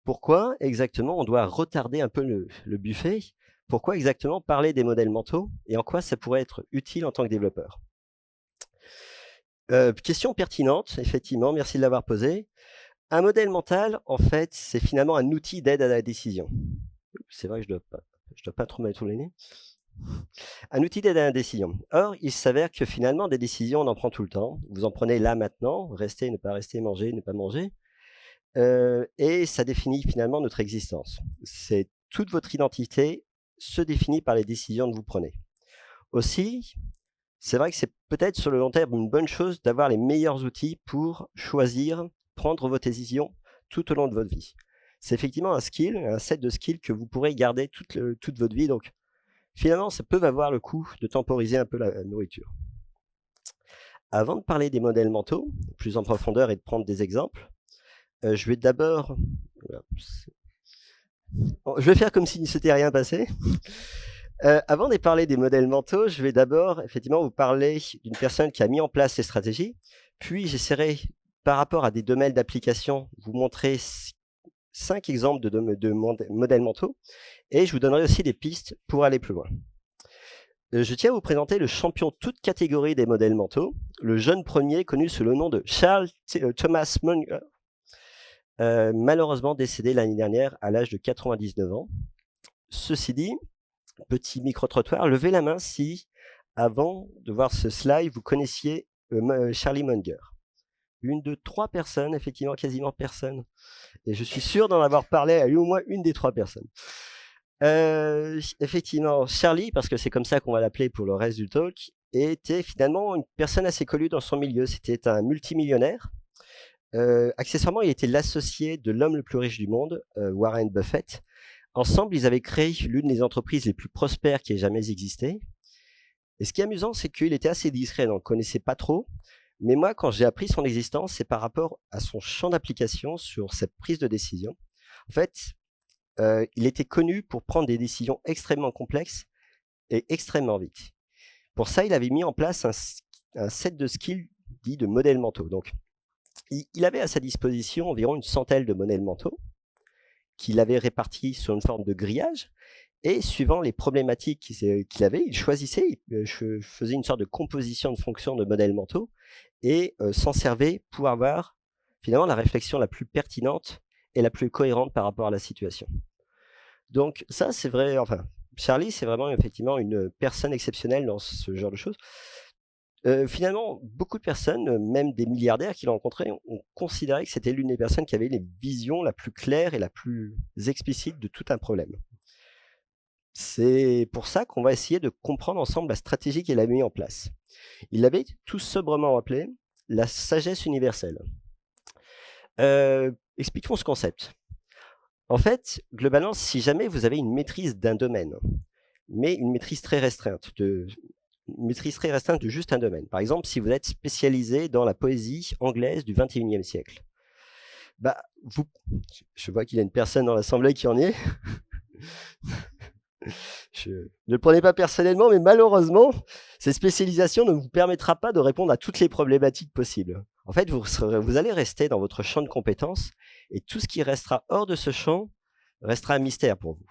Pourquoi exactement on doit retarder un peu le buffet? Pourquoi exactement parler des modèles mentaux et en quoi ça pourrait être utile en tant que développeur? Question pertinente, effectivement, merci de l'avoir posée. Un modèle mental, en fait, c'est finalement un outil d'aide à la décision. C'est vrai que je dois pas trop mettre les nez. Un outil d'aide à la décision. Or, il s'avère que finalement, des décisions, on en prend tout le temps. Vous en prenez là, maintenant, rester, ne pas rester, manger, ne pas manger. Et ça définit finalement notre existence. C'est toute votre identité se définit par les décisions que vous prenez. Aussi, c'est vrai que c'est peut-être sur le long terme une bonne chose d'avoir les meilleurs outils pour choisir, prendre vos décisions tout au long de votre vie. C'est effectivement un skill, un set de skills que vous pourrez garder toute votre vie. Donc, finalement, ça peut valoir le coup de temporiser un peu la nourriture. Avant de parler des modèles mentaux, plus en profondeur et de prendre des exemples, je vais d'abord... Je vais faire comme s'il ne s'était rien passé. Avant de parler des modèles mentaux, je vais d'abord effectivement vous parler d'une personne qui a mis en place ces stratégies. Puis j'essaierai, par rapport à des domaines d'application, vous montrer 5 exemples de modèles mentaux. Et je vous donnerai aussi des pistes pour aller plus loin. Je tiens à vous présenter le champion toute catégorie des modèles mentaux, le jeune premier connu sous le nom de Charles Thomas Munger, malheureusement décédé l'année dernière à l'âge de 99 ans. Ceci dit, petit micro-trottoir, levez la main si, avant de voir ce slide, vous connaissiez Charlie Munger. 1, 2, 3 personnes, effectivement, quasiment personne. Et je suis sûr d'en avoir parlé à au moins une des 3 personnes. Effectivement, Charlie, parce que c'est comme ça qu'on va l'appeler pour le reste du talk, était finalement une personne assez connue dans son milieu. C'était un multimillionnaire. Accessoirement, il était l'associé de l'homme le plus riche du monde, Warren Buffett. Ensemble, ils avaient créé l'une des entreprises les plus prospères qui ait jamais existé. Et ce qui est amusant, c'est qu'il était assez discret, donc on ne connaissait pas trop. Mais moi, quand j'ai appris son existence, c'est par rapport à son champ d'application sur cette prise de décision. En fait, il était connu pour prendre des décisions extrêmement complexes et extrêmement vite. Pour ça, il avait mis en place un set de skills dit de modèles mentaux. Donc, il avait à sa disposition environ une centaine de modèles mentaux qu'il avait répartis sur une forme de grillage. Et suivant les problématiques qu'il avait, il choisissait, il faisait une sorte de composition de fonctions de modèles mentaux et s'en servait pour avoir finalement la réflexion la plus pertinente et la plus cohérente par rapport à la situation. Donc ça, c'est vrai, enfin, Charlie, c'est vraiment effectivement une personne exceptionnelle dans ce genre de choses. Finalement, beaucoup de personnes, même des milliardaires qu'il a rencontrés, ont considéré que c'était l'une des personnes qui avait les visions la plus claire et la plus explicite de tout un problème. C'est pour ça qu'on va essayer de comprendre ensemble la stratégie qu'il a mis en place. Il l'avait tout sobrement appelé la sagesse universelle. Expliquons ce concept. En fait, globalement, si jamais vous avez une maîtrise d'un domaine, mais une maîtrise très restreinte de juste un domaine. Par exemple, si vous êtes spécialisé dans la poésie anglaise du XXIe siècle, je vois qu'il y a une personne dans l'assemblée qui en est. Ne le prenez pas personnellement, mais malheureusement, cette spécialisation ne vous permettra pas de répondre à toutes les problématiques possibles. En fait, vous allez rester dans votre champ de compétences et tout ce qui restera hors de ce champ restera un mystère pour vous.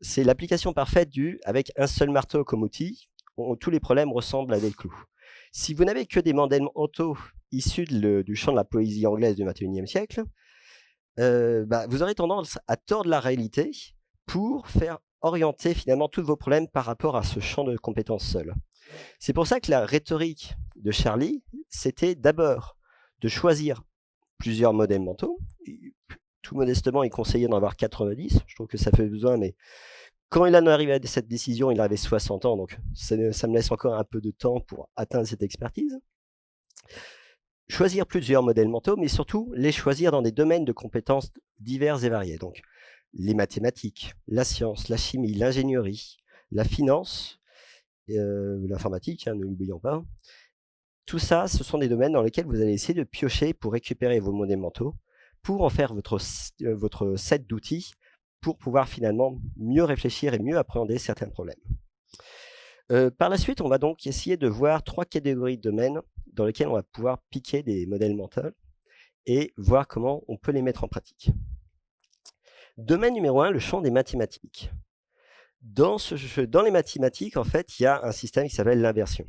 C'est l'application parfaite avec un seul marteau comme outil, tous les problèmes ressemblent à des clous. Si vous n'avez que des modèles mentaux issus du champ de la poésie anglaise du XXIe siècle, vous aurez tendance à tordre la réalité pour faire orienter finalement tous vos problèmes par rapport à ce champ de compétences seul. C'est pour ça que la rhétorique de Charlie, c'était d'abord de choisir plusieurs modèles mentaux. Tout modestement, il conseillait d'en avoir 90. Je trouve que ça fait besoin, mais quand il en est arrivé à cette décision, il avait 60 ans, donc ça me laisse encore un peu de temps pour atteindre cette expertise. Choisir plusieurs modèles mentaux, mais surtout les choisir dans des domaines de compétences divers et variés. Donc, les mathématiques, la science, la chimie, l'ingénierie, la finance, l'informatique, ne l'oublions pas. Tout ça, ce sont des domaines dans lesquels vous allez essayer de piocher pour récupérer vos modèles mentaux, pour en faire votre set d'outils, pour pouvoir finalement mieux réfléchir et mieux appréhender certains problèmes. Par la suite, on va donc essayer de voir 3 catégories de domaines dans lesquels on va pouvoir piquer des modèles mentaux et voir comment on peut les mettre en pratique. Domaine numéro 1, le champ des mathématiques. Dans les mathématiques, en fait, il y a un système qui s'appelle l'inversion.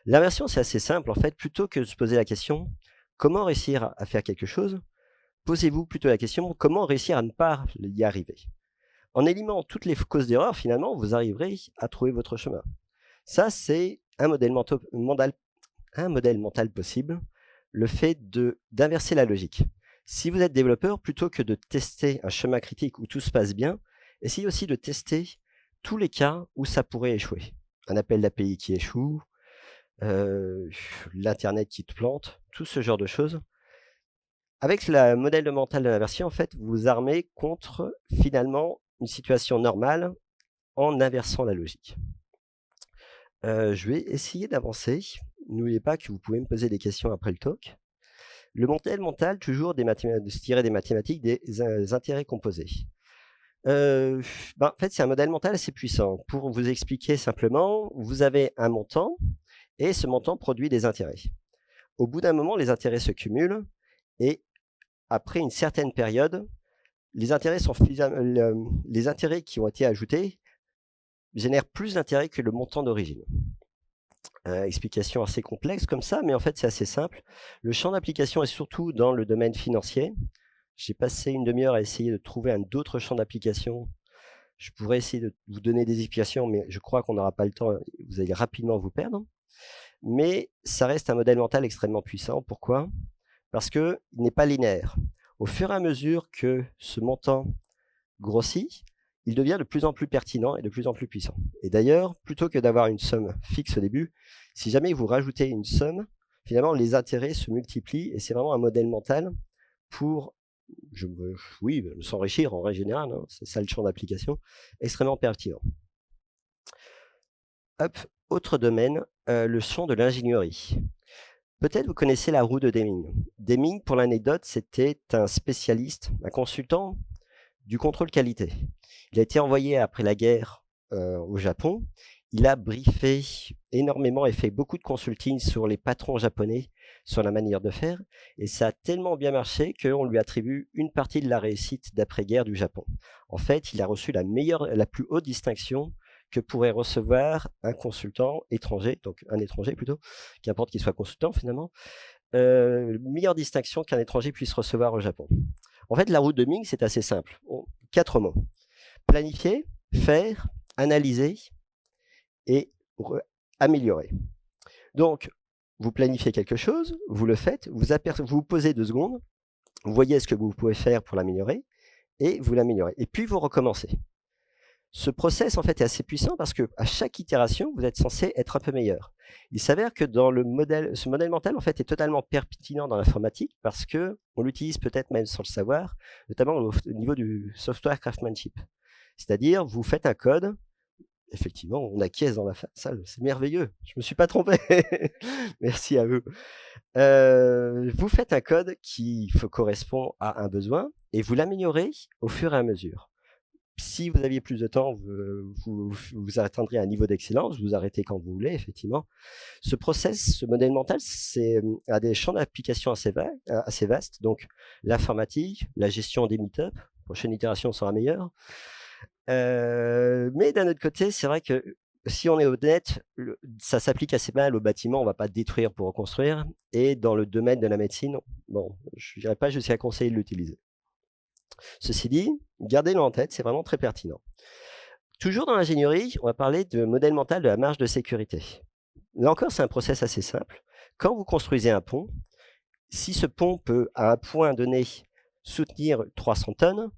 L'inversion, c'est assez simple. En fait, plutôt que de se poser la question « Comment réussir à faire quelque chose ?», posez-vous plutôt la question « Comment réussir à ne pas y arriver ?» En éliminant toutes les causes d'erreur, finalement, vous arriverez à trouver votre chemin. Ça, c'est un modèle mental possible, le fait d'inverser la logique. Si vous êtes développeur, plutôt que de tester un chemin critique où tout se passe bien, essayez aussi de tester tous les cas où ça pourrait échouer. Un appel d'API qui échoue, l'Internet qui te plante, tout ce genre de choses. Avec le modèle mental de l'inversion, en fait, vous vous armez contre, finalement, une situation normale en inversant la logique. Je vais essayer d'avancer. N'oubliez pas que vous pouvez me poser des questions après le talk. Le modèle mental, toujours de se tirer des mathématiques, des intérêts composés. En fait, c'est un modèle mental assez puissant. Pour vous expliquer simplement, vous avez un montant et ce montant produit des intérêts. Au bout d'un moment, les intérêts se cumulent et après une certaine période, les intérêts qui ont été ajoutés génèrent plus d'intérêts que le montant d'origine. Explication assez complexe comme ça, mais en fait c'est assez simple. Le champ d'application est surtout dans le domaine financier. J'ai passé une demi-heure à essayer de trouver d'autres champs d'application. Je pourrais essayer de vous donner des explications, mais je crois qu'on n'aura pas le temps. Vous allez rapidement vous perdre. Mais ça reste un modèle mental extrêmement puissant. Pourquoi ? Parce qu'il n'est pas linéaire. Au fur et à mesure que ce montant grossit, il devient de plus en plus pertinent et de plus en plus puissant. Et d'ailleurs, plutôt que d'avoir une somme fixe au début, si jamais vous rajoutez une somme, finalement, les intérêts se multiplient et c'est vraiment un modèle mental pour s'enrichir en règle générale, c'est ça le champ d'application, extrêmement pertinent. Autre domaine, le champ de l'ingénierie. Peut-être vous connaissez la roue de Deming. Deming, pour l'anecdote, c'était un spécialiste, un consultant du contrôle qualité. Il a été envoyé après la guerre au Japon. Il a briefé énormément et fait beaucoup de consulting sur les patrons japonais, sur la manière de faire. Et ça a tellement bien marché qu'on lui attribue une partie de la réussite d'après-guerre du Japon. En fait, il a reçu la plus haute distinction que pourrait recevoir un consultant étranger, donc un étranger plutôt, qu'importe qu'il soit consultant finalement, meilleure distinction qu'un étranger puisse recevoir au Japon. En fait, la route de Deming, c'est assez simple. 4 mots. Planifier, faire, analyser et améliorer. Donc, vous planifiez quelque chose, vous le faites, vous vous posez 2 secondes, vous voyez ce que vous pouvez faire pour l'améliorer et vous l'améliorez. Et puis, vous recommencez. Ce process, en fait, est assez puissant parce qu'à chaque itération, vous êtes censé être un peu meilleur. Il s'avère que ce modèle mental, en fait, est totalement pertinent dans l'informatique parce qu'on l'utilise peut-être même sans le savoir, notamment au niveau du software craftsmanship. C'est-à-dire, vous faites un code, effectivement, on acquiesce dans la salle, c'est merveilleux, je ne me suis pas trompé, merci à vous. Vous faites un code qui correspond à un besoin et vous l'améliorez au fur et à mesure. Si vous aviez plus de temps, vous atteindrez un niveau d'excellence, vous arrêtez quand vous voulez, effectivement. Ce process, ce modèle mental, a des champs d'application assez vastes. Donc, l'informatique, la gestion des meet-up, prochaine itération sera meilleure. Mais d'un autre côté, c'est vrai que si on est honnête, ça s'applique assez mal au bâtiment, on ne va pas détruire pour reconstruire. Et dans le domaine de la médecine, bon, je n'irai pas jusqu'à conseiller de l'utiliser. Ceci dit, gardez-le en tête, c'est vraiment très pertinent. Toujours dans l'ingénierie, on va parler de modèle mental de la marge de sécurité. Là encore, c'est un process assez simple. Quand vous construisez un pont, si ce pont peut, à un point donné, soutenir 300 tonnes,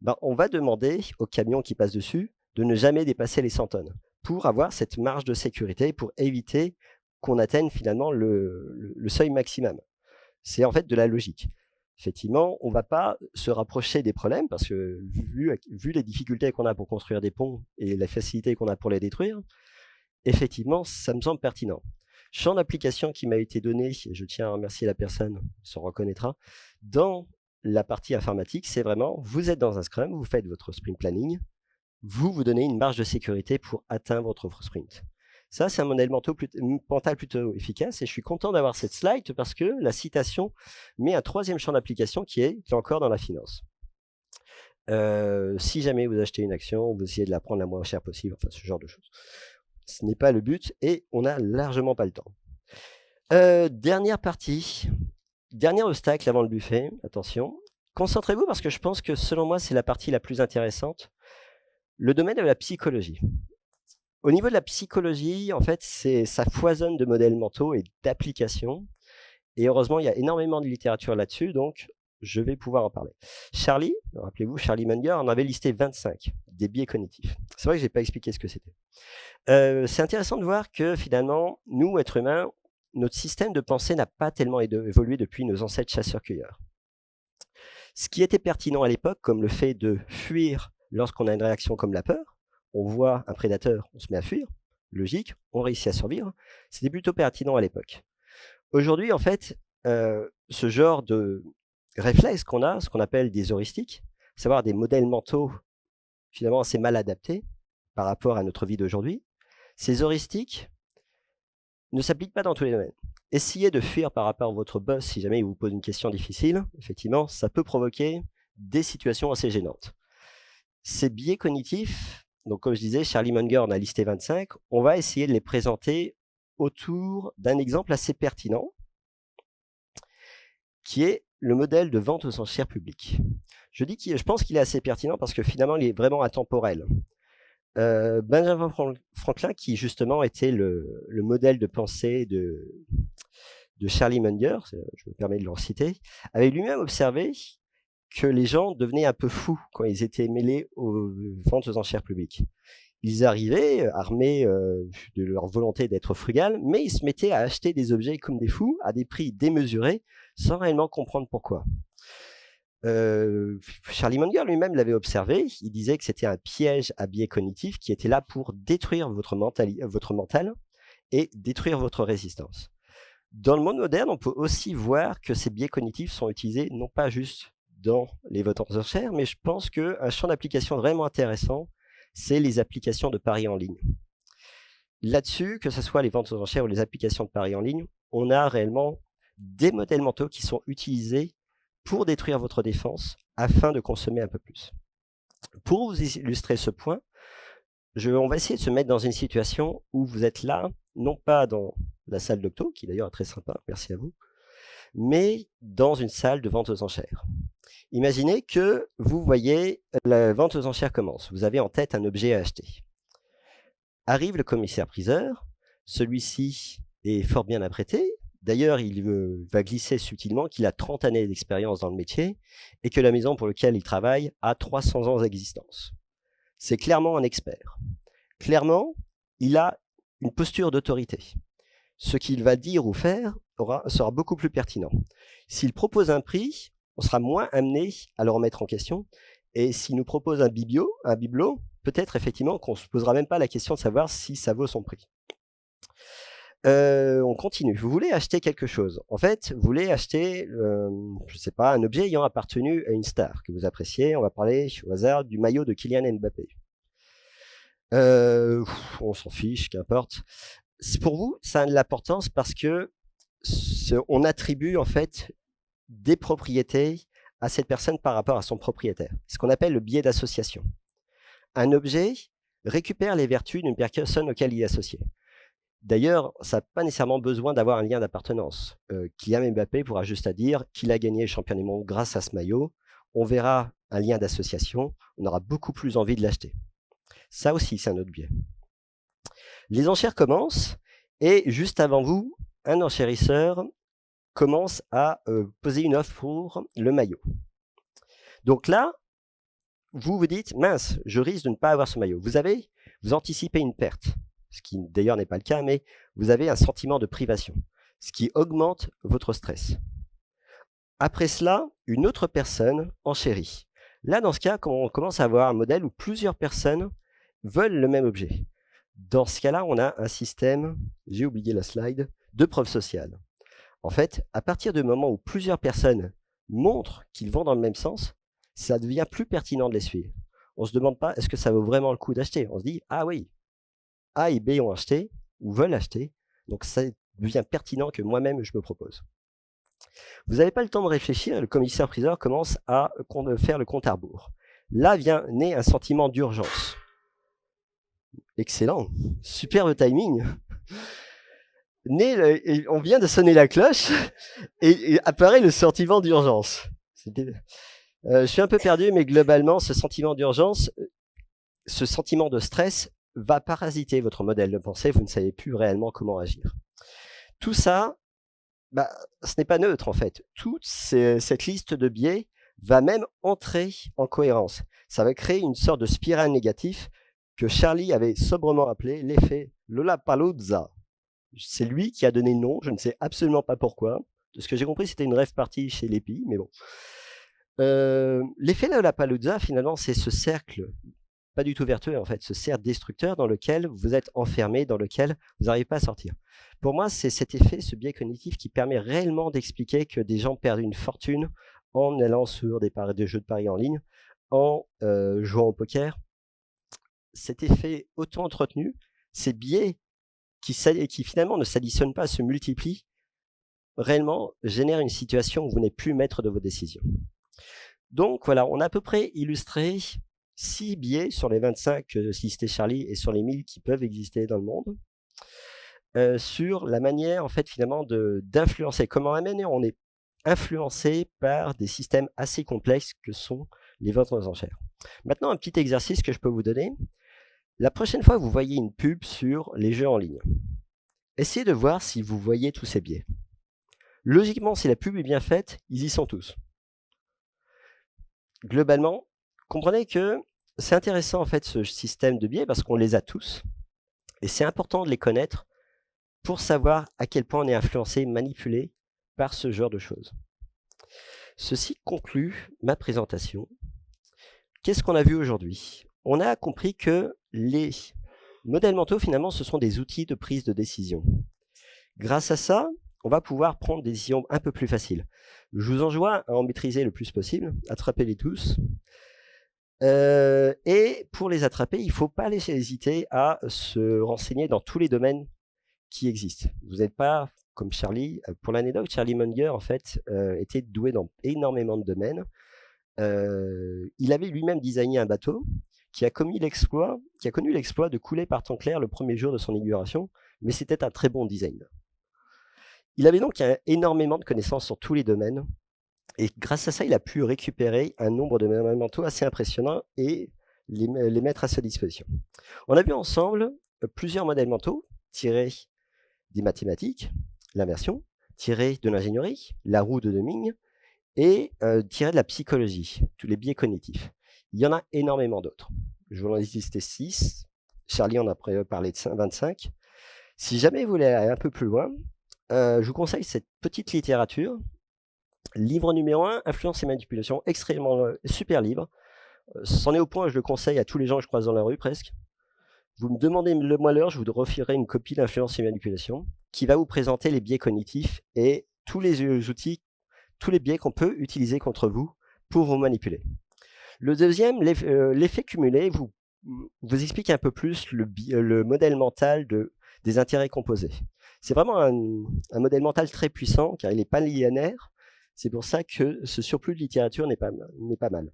ben, on va demander aux camions qui passent dessus de ne jamais dépasser les 100 tonnes pour avoir cette marge de sécurité, pour éviter qu'on atteigne finalement le seuil maximum. C'est en fait de la logique. Effectivement, on ne va pas se rapprocher des problèmes parce que vu les difficultés qu'on a pour construire des ponts et la facilité qu'on a pour les détruire, effectivement, ça me semble pertinent. Champ d'application qui m'a été donné, et je tiens à remercier la personne, s'en reconnaîtra, dans la partie informatique, c'est vraiment, vous êtes dans un Scrum, vous faites votre sprint planning, vous donnez une marge de sécurité pour atteindre votre sprint. Ça, c'est un modèle mental plutôt efficace et je suis content d'avoir cette slide parce que la citation met un troisième champ d'application qui est, là encore, dans la finance. Si jamais vous achetez une action, vous essayez de la prendre la moins chère possible, enfin ce genre de choses. Ce n'est pas le but et on n'a largement pas le temps. Dernière partie, dernier obstacle avant le buffet, attention. Concentrez-vous parce que je pense que selon moi, c'est la partie la plus intéressante. Le domaine de la psychologie. Au niveau de la psychologie, en fait, ça foisonne de modèles mentaux et d'applications. Et heureusement, il y a énormément de littérature là-dessus, donc je vais pouvoir en parler. Charlie, rappelez-vous, Charlie Munger en avait listé 25, des biais cognitifs. C'est vrai que je n'ai pas expliqué ce que c'était. C'est intéressant de voir que finalement, nous, êtres humains, notre système de pensée n'a pas tellement évolué depuis nos ancêtres chasseurs-cueilleurs. Ce qui était pertinent à l'époque, comme le fait de fuir lorsqu'on a une réaction comme la peur, on voit un prédateur, on se met à fuir, logique, on réussit à survivre, c'était plutôt pertinent à l'époque. Aujourd'hui, en fait, ce genre de réflexe qu'on a, ce qu'on appelle des heuristiques, savoir des modèles mentaux finalement assez mal adaptés par rapport à notre vie d'aujourd'hui, ces heuristiques ne s'appliquent pas dans tous les domaines. Essayez de fuir par rapport à votre boss si jamais il vous pose une question difficile, effectivement, ça peut provoquer des situations assez gênantes. Ces biais cognitifs, donc comme je disais, Charlie Munger en a listé 25, on va essayer de les présenter autour d'un exemple assez pertinent, qui est le modèle de vente aux enchères publiques. Je pense qu'il est assez pertinent parce que finalement, il est vraiment intemporel. Benjamin Franklin, qui justement était le modèle de pensée de Charlie Munger, je me permets de le citer, avait lui-même observé que les gens devenaient un peu fous quand ils étaient mêlés aux ventes aux enchères publiques. Ils arrivaient armés de leur volonté d'être frugal, mais ils se mettaient à acheter des objets comme des fous, à des prix démesurés, sans réellement comprendre pourquoi. Charlie Munger lui-même l'avait observé, il disait que c'était un piège à biais cognitif qui était là pour détruire votre mental et détruire votre résistance. Dans le monde moderne, on peut aussi voir que ces biais cognitifs sont utilisés non pas juste dans les ventes aux enchères, mais je pense qu'un champ d'application vraiment intéressant, c'est les applications de paris en ligne. Là-dessus, que ce soit les ventes aux enchères ou les applications de paris en ligne, on a réellement des modèles mentaux qui sont utilisés pour détruire votre défense afin de consommer un peu plus. Pour vous illustrer ce point, on va essayer de se mettre dans une situation où vous êtes là, non pas dans la salle d'octo, qui d'ailleurs est très sympa, merci à vous, mais dans une salle de vente aux enchères. Imaginez que vous voyez la vente aux enchères commence. Vous avez en tête un objet à acheter. Arrive le commissaire-priseur. Celui-ci est fort bien apprêté. D'ailleurs, il va glisser subtilement qu'il a 30 années d'expérience dans le métier et que la maison pour laquelle il travaille a 300 ans d'existence. C'est clairement un expert. Clairement, il a une posture d'autorité. Ce qu'il va dire ou faire sera beaucoup plus pertinent. S'il propose un prix, on sera moins amené à le remettre en question. Et s'il nous propose un bibelot, peut-être effectivement qu'on ne se posera même pas la question de savoir si ça vaut son prix. On continue. Vous voulez acheter quelque chose. En fait, vous voulez acheter, je sais pas, un objet ayant appartenu à une star que vous appréciez. On va parler au hasard du maillot de Kylian Mbappé. On s'en fiche, qu'importe. Pour vous, ça a de l'importance parce que on attribue en fait des propriétés à cette personne par rapport à son propriétaire. Ce qu'on appelle le biais d'association. Un objet récupère les vertus d'une personne auquel il est associé. D'ailleurs, ça n'a pas nécessairement besoin d'avoir un lien d'appartenance. Kylian Mbappé pourra juste à dire qu'il a gagné le championnat du monde grâce à ce maillot. On verra un lien d'association, on aura beaucoup plus envie de l'acheter. Ça aussi, c'est un autre biais. Les enchères commencent et juste avant vous, un enchérisseur commence à poser une offre pour le maillot. Donc là, vous vous dites, mince, je risque de ne pas avoir ce maillot. Vous anticipez une perte, ce qui d'ailleurs n'est pas le cas, mais vous avez un sentiment de privation, ce qui augmente votre stress. Après cela, une autre personne enchérit. Là, dans ce cas, on commence à avoir un modèle où plusieurs personnes veulent le même objet. Dans ce cas-là, on a un système, j'ai oublié la slide, de preuve sociale. En fait, à partir du moment où plusieurs personnes montrent qu'ils vont dans le même sens, ça devient plus pertinent de les suivre. On ne se demande pas, est-ce que ça vaut vraiment le coup d'acheter? On se dit, ah oui, A et B ont acheté, ou veulent acheter, donc ça devient pertinent que moi-même je me propose. Vous n'avez pas le temps de réfléchir et le commissaire-priseur commence à faire le compte à rebours. Là vient naître un sentiment d'urgence. Excellent, superbe timing. On vient de sonner la cloche et apparaît le sentiment d'urgence. Je suis un peu perdu, mais globalement, ce sentiment d'urgence, ce sentiment de stress va parasiter votre modèle de pensée. Vous ne savez plus réellement comment agir. Tout ça, ce n'est pas neutre en fait. Toute cette liste de biais va même entrer en cohérence. Ça va créer une sorte de spirale négative que Charlie avait sobrement appelé l'effet Lollapalooza. C'est lui qui a donné le nom, je ne sais absolument pas pourquoi. De ce que j'ai compris, c'était une rêve partie chez l'EPI, mais bon. L'effet Lollapalooza, finalement, c'est ce cercle, pas du tout vertueux en fait, ce cercle destructeur dans lequel vous êtes enfermé, dans lequel vous n'arrivez pas à sortir. Pour moi, c'est cet effet, ce biais cognitif qui permet réellement d'expliquer que des gens perdent une fortune en allant sur des jeux de paris en ligne, en jouant au poker. Cet effet auto-entretenu, ces biais qui finalement ne s'additionnent pas, se multiplient, réellement génèrent une situation où vous n'êtes plus maître de vos décisions. Donc voilà, on a à peu près illustré 6 biais sur les 25 listés Charlie et sur les 1000 qui peuvent exister dans le monde, sur la manière en fait finalement d'influencer. Comment on est influencé par des systèmes assez complexes que sont les ventes aux enchères. Maintenant, un petit exercice que je peux vous donner. La prochaine fois que vous voyez une pub sur les jeux en ligne, essayez de voir si vous voyez tous ces biais. Logiquement, si la pub est bien faite, ils y sont tous. Globalement, comprenez que c'est intéressant en fait ce système de biais parce qu'on les a tous et c'est important de les connaître pour savoir à quel point on est influencé, manipulé par ce genre de choses. Ceci conclut ma présentation. Qu'est-ce qu'on a vu aujourd'hui? On a compris que les modèles mentaux, finalement, ce sont des outils de prise de décision. Grâce à ça, on va pouvoir prendre des décisions un peu plus faciles. Je vous enjoins à en maîtriser le plus possible, attrapez-les tous. Et pour les attraper, il ne faut pas hésiter à se renseigner dans tous les domaines qui existent. Vous n'êtes pas comme Charlie. Pour l'anecdote, Charlie Munger, en fait, était doué dans énormément de domaines. Il avait lui-même designé un bateau qui a connu l'exploit de couler par temps clair le premier jour de son inauguration, mais c'était un très bon design. Il avait donc énormément de connaissances sur tous les domaines, et grâce à ça, il a pu récupérer un nombre de modèles mentaux assez impressionnant et les mettre à sa disposition. On a vu ensemble plusieurs modèles mentaux tirés des mathématiques, l'inversion, tirés de l'ingénierie, la roue de Deming, et tirés de la psychologie, tous les biais cognitifs. Il y en a énormément d'autres. Je vous en ai listé 6. Charlie en a parlé de 25. Si jamais vous voulez aller un peu plus loin, je vous conseille cette petite littérature. Livre numéro 1, Influence et manipulation, extrêmement super livre. C'en est au point, je le conseille à tous les gens que je croise dans la rue presque. Vous me demandez le moi l'heure, je vous refilerai une copie d'Influence et manipulation. qui va vous présenter les biais cognitifs et tous les outils, tous les biais qu'on peut utiliser contre vous pour vous manipuler. Le deuxième, l'effet cumulé, vous explique un peu plus le modèle mental des intérêts composés. C'est vraiment un modèle mental très puissant car il n'est pas linéaire. C'est pour ça que ce surplus de littérature n'est pas mal.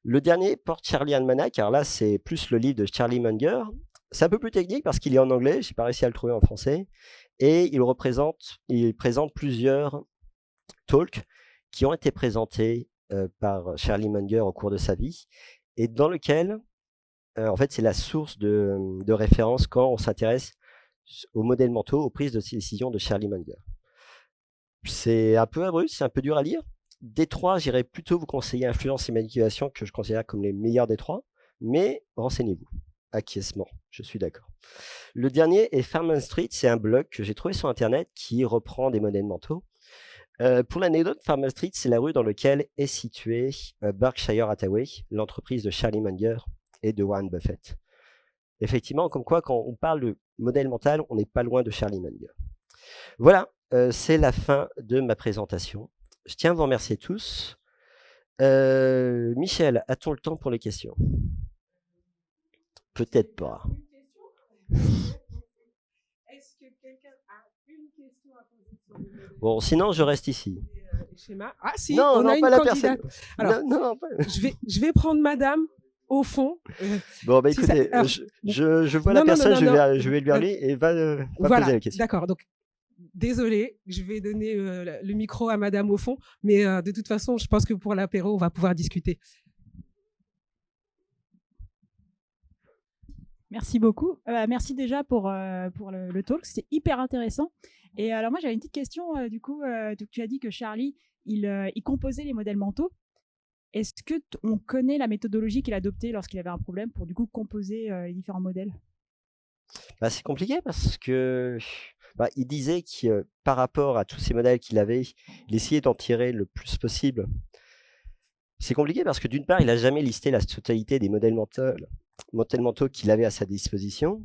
Le dernier porte Charlie Almanac, car là c'est plus le livre de Charlie Munger. C'est un peu plus technique parce qu'il est en anglais, j'ai pas réussi à le trouver en français. Et il présente plusieurs talks qui ont été présentés par Charlie Munger au cours de sa vie et dans lequel en fait c'est la source de référence quand on s'intéresse aux modèles mentaux, aux prises de décision de Charlie Munger. C'est un peu abrupt, c'est un peu dur à lire. Des trois, j'irais plutôt vous conseiller Influence et Manipulation, que je considère comme les meilleurs des trois, mais renseignez-vous. Acquiescement, je suis d'accord. Le dernier est Farman Street, c'est un blog que j'ai trouvé sur Internet qui reprend des modèles mentaux. Pour l'anecdote, Farman Street, c'est la rue dans laquelle est située Berkshire Hathaway, l'entreprise de Charlie Munger et de Warren Buffett. Effectivement, comme quoi, quand on parle de modèle mental, on n'est pas loin de Charlie Munger. Voilà, c'est la fin de ma présentation. Je tiens à vous remercier tous. Michel, a-t-on le temps pour les questions? Peut-être pas. Est-ce que quelqu'un a une question à poser sur le Bon, sinon, je reste ici. schéma? Ah si, Non, on non, a une pas la candidate. personne. Alors, Non, pas... je vais prendre madame au fond. Bon, bah si écoutez, ça- alors, je vois non, la non, personne, non, non, je vais lui parler et va voilà, poser la question. d'accord. Donc, désolé, je vais donner le micro à madame au fond, mais de toute façon, je pense que pour l'apéro, on va pouvoir discuter. Merci beaucoup. Merci déjà pour le talk, c'était hyper intéressant. Et alors moi j'avais une petite question, du coup, tu as dit que Charlie, il composait les modèles mentaux. Est-ce que on connaît la méthodologie qu'il a adoptée lorsqu'il avait un problème pour du coup composer les différents modèles? Bah, c'est compliqué parce que il disait que par rapport à tous ces modèles qu'il avait, il essayait d'en tirer le plus possible. C'est compliqué parce que d'une part, il n'a jamais listé la totalité des modèles mentaux qu'il avait à sa disposition.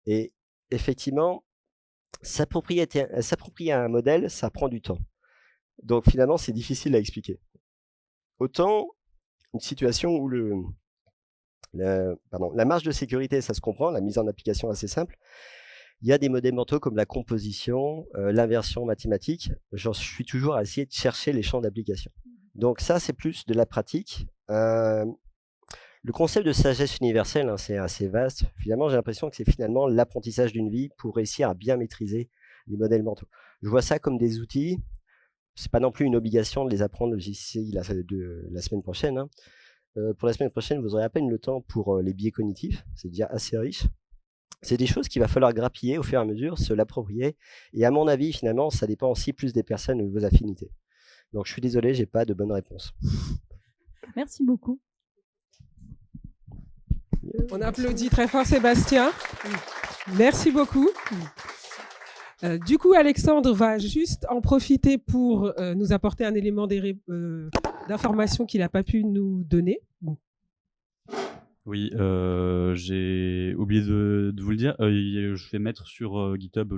Et effectivement, s'approprier un modèle, ça prend du temps. Donc finalement, c'est difficile à expliquer. Autant une situation où la marge de sécurité, ça se comprend, la mise en application assez simple. Il y a des modèles mentaux comme la composition, l'inversion mathématique. J'en suis toujours à essayer de chercher les champs d'application. Donc ça, c'est plus de la pratique. Le concept de sagesse universelle, hein, c'est assez vaste. Finalement, j'ai l'impression que c'est finalement l'apprentissage d'une vie pour réussir à bien maîtriser les modèles mentaux. Je vois ça comme des outils. C'est pas non plus une obligation de les apprendre d'ici la semaine prochaine. Hein. Pour la semaine prochaine, vous aurez à peine le temps pour les biais cognitifs. C'est déjà assez riche. C'est des choses qu'il va falloir grappiller au fur et à mesure, se l'approprier. Et à mon avis, finalement, ça dépend aussi plus des personnes et de vos affinités. Donc, je suis désolé, j'ai pas de bonne réponse. Merci beaucoup. On applaudit très fort Sébastien. Merci beaucoup. Du coup, Alexandre va juste en profiter pour nous apporter un élément d'information qu'il n'a pas pu nous donner. Oui, j'ai oublié de vous le dire. Je vais mettre sur GitHub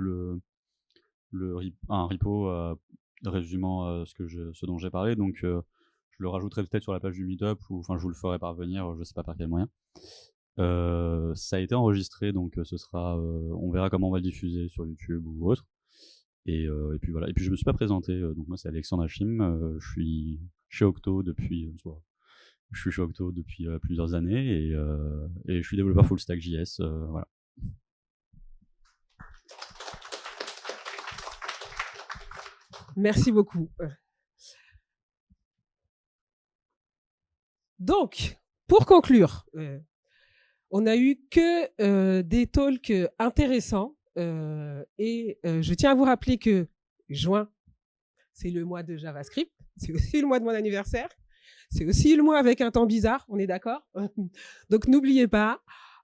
un repo résumant ce dont j'ai parlé. Donc, je le rajouterai peut-être sur la page du Meetup ou enfin, je vous le ferai parvenir. Je ne sais pas par quel moyen. Ça a été enregistré, donc ce sera. On verra comment on va le diffuser sur YouTube ou autre. Et puis voilà. Et puis je me suis pas présenté. Donc moi c'est Alexandre Hachim. Je suis chez Octo depuis. Je suis chez Octo depuis plusieurs années et je suis développeur full stack JS. Voilà. Merci beaucoup. Donc, pour conclure, on a eu que des talks intéressants et je tiens à vous rappeler que juin, c'est le mois de JavaScript, c'est aussi le mois de mon anniversaire, c'est aussi le mois avec un temps bizarre, on est d'accord? Donc n'oubliez pas,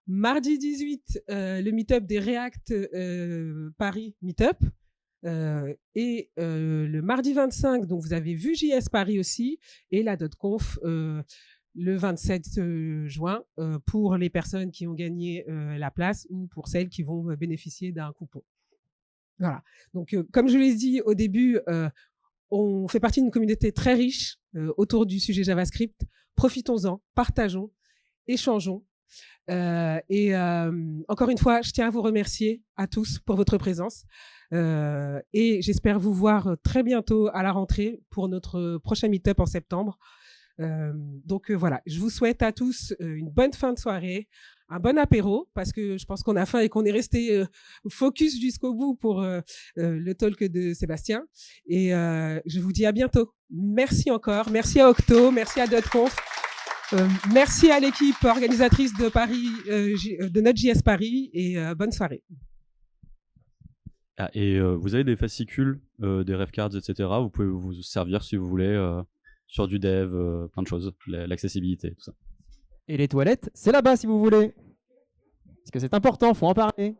mardi 18, le meet-up des React Paris Meetup. Et le mardi 25, donc vous avez vu JS Paris aussi, et la .conf le 27 juin pour les personnes qui ont gagné la place ou pour celles qui vont bénéficier d'un coupon. Voilà. Donc, comme je l'ai dit au début, on fait partie d'une communauté très riche autour du sujet JavaScript. Profitons-en, partageons, échangeons. Encore une fois, je tiens à vous remercier à tous pour votre présence. Et j'espère vous voir très bientôt à la rentrée pour notre prochain meet-up en septembre. Donc voilà, je vous souhaite à tous une bonne fin de soirée, un bon apéro, parce que je pense qu'on a faim et qu'on est resté focus jusqu'au bout pour le talk de Sébastien. Et je vous dis à bientôt. Merci encore, merci à Octo, merci à .conf. Merci à l'équipe organisatrice de Paris, de Node.js Paris, et bonne soirée. Ah, et vous avez des fascicules, des ref cards, etc. Vous pouvez vous servir si vous voulez sur du dev, plein de choses, l'accessibilité, tout ça. Et les toilettes, c'est là-bas si vous voulez. Parce que c'est important, faut en parler.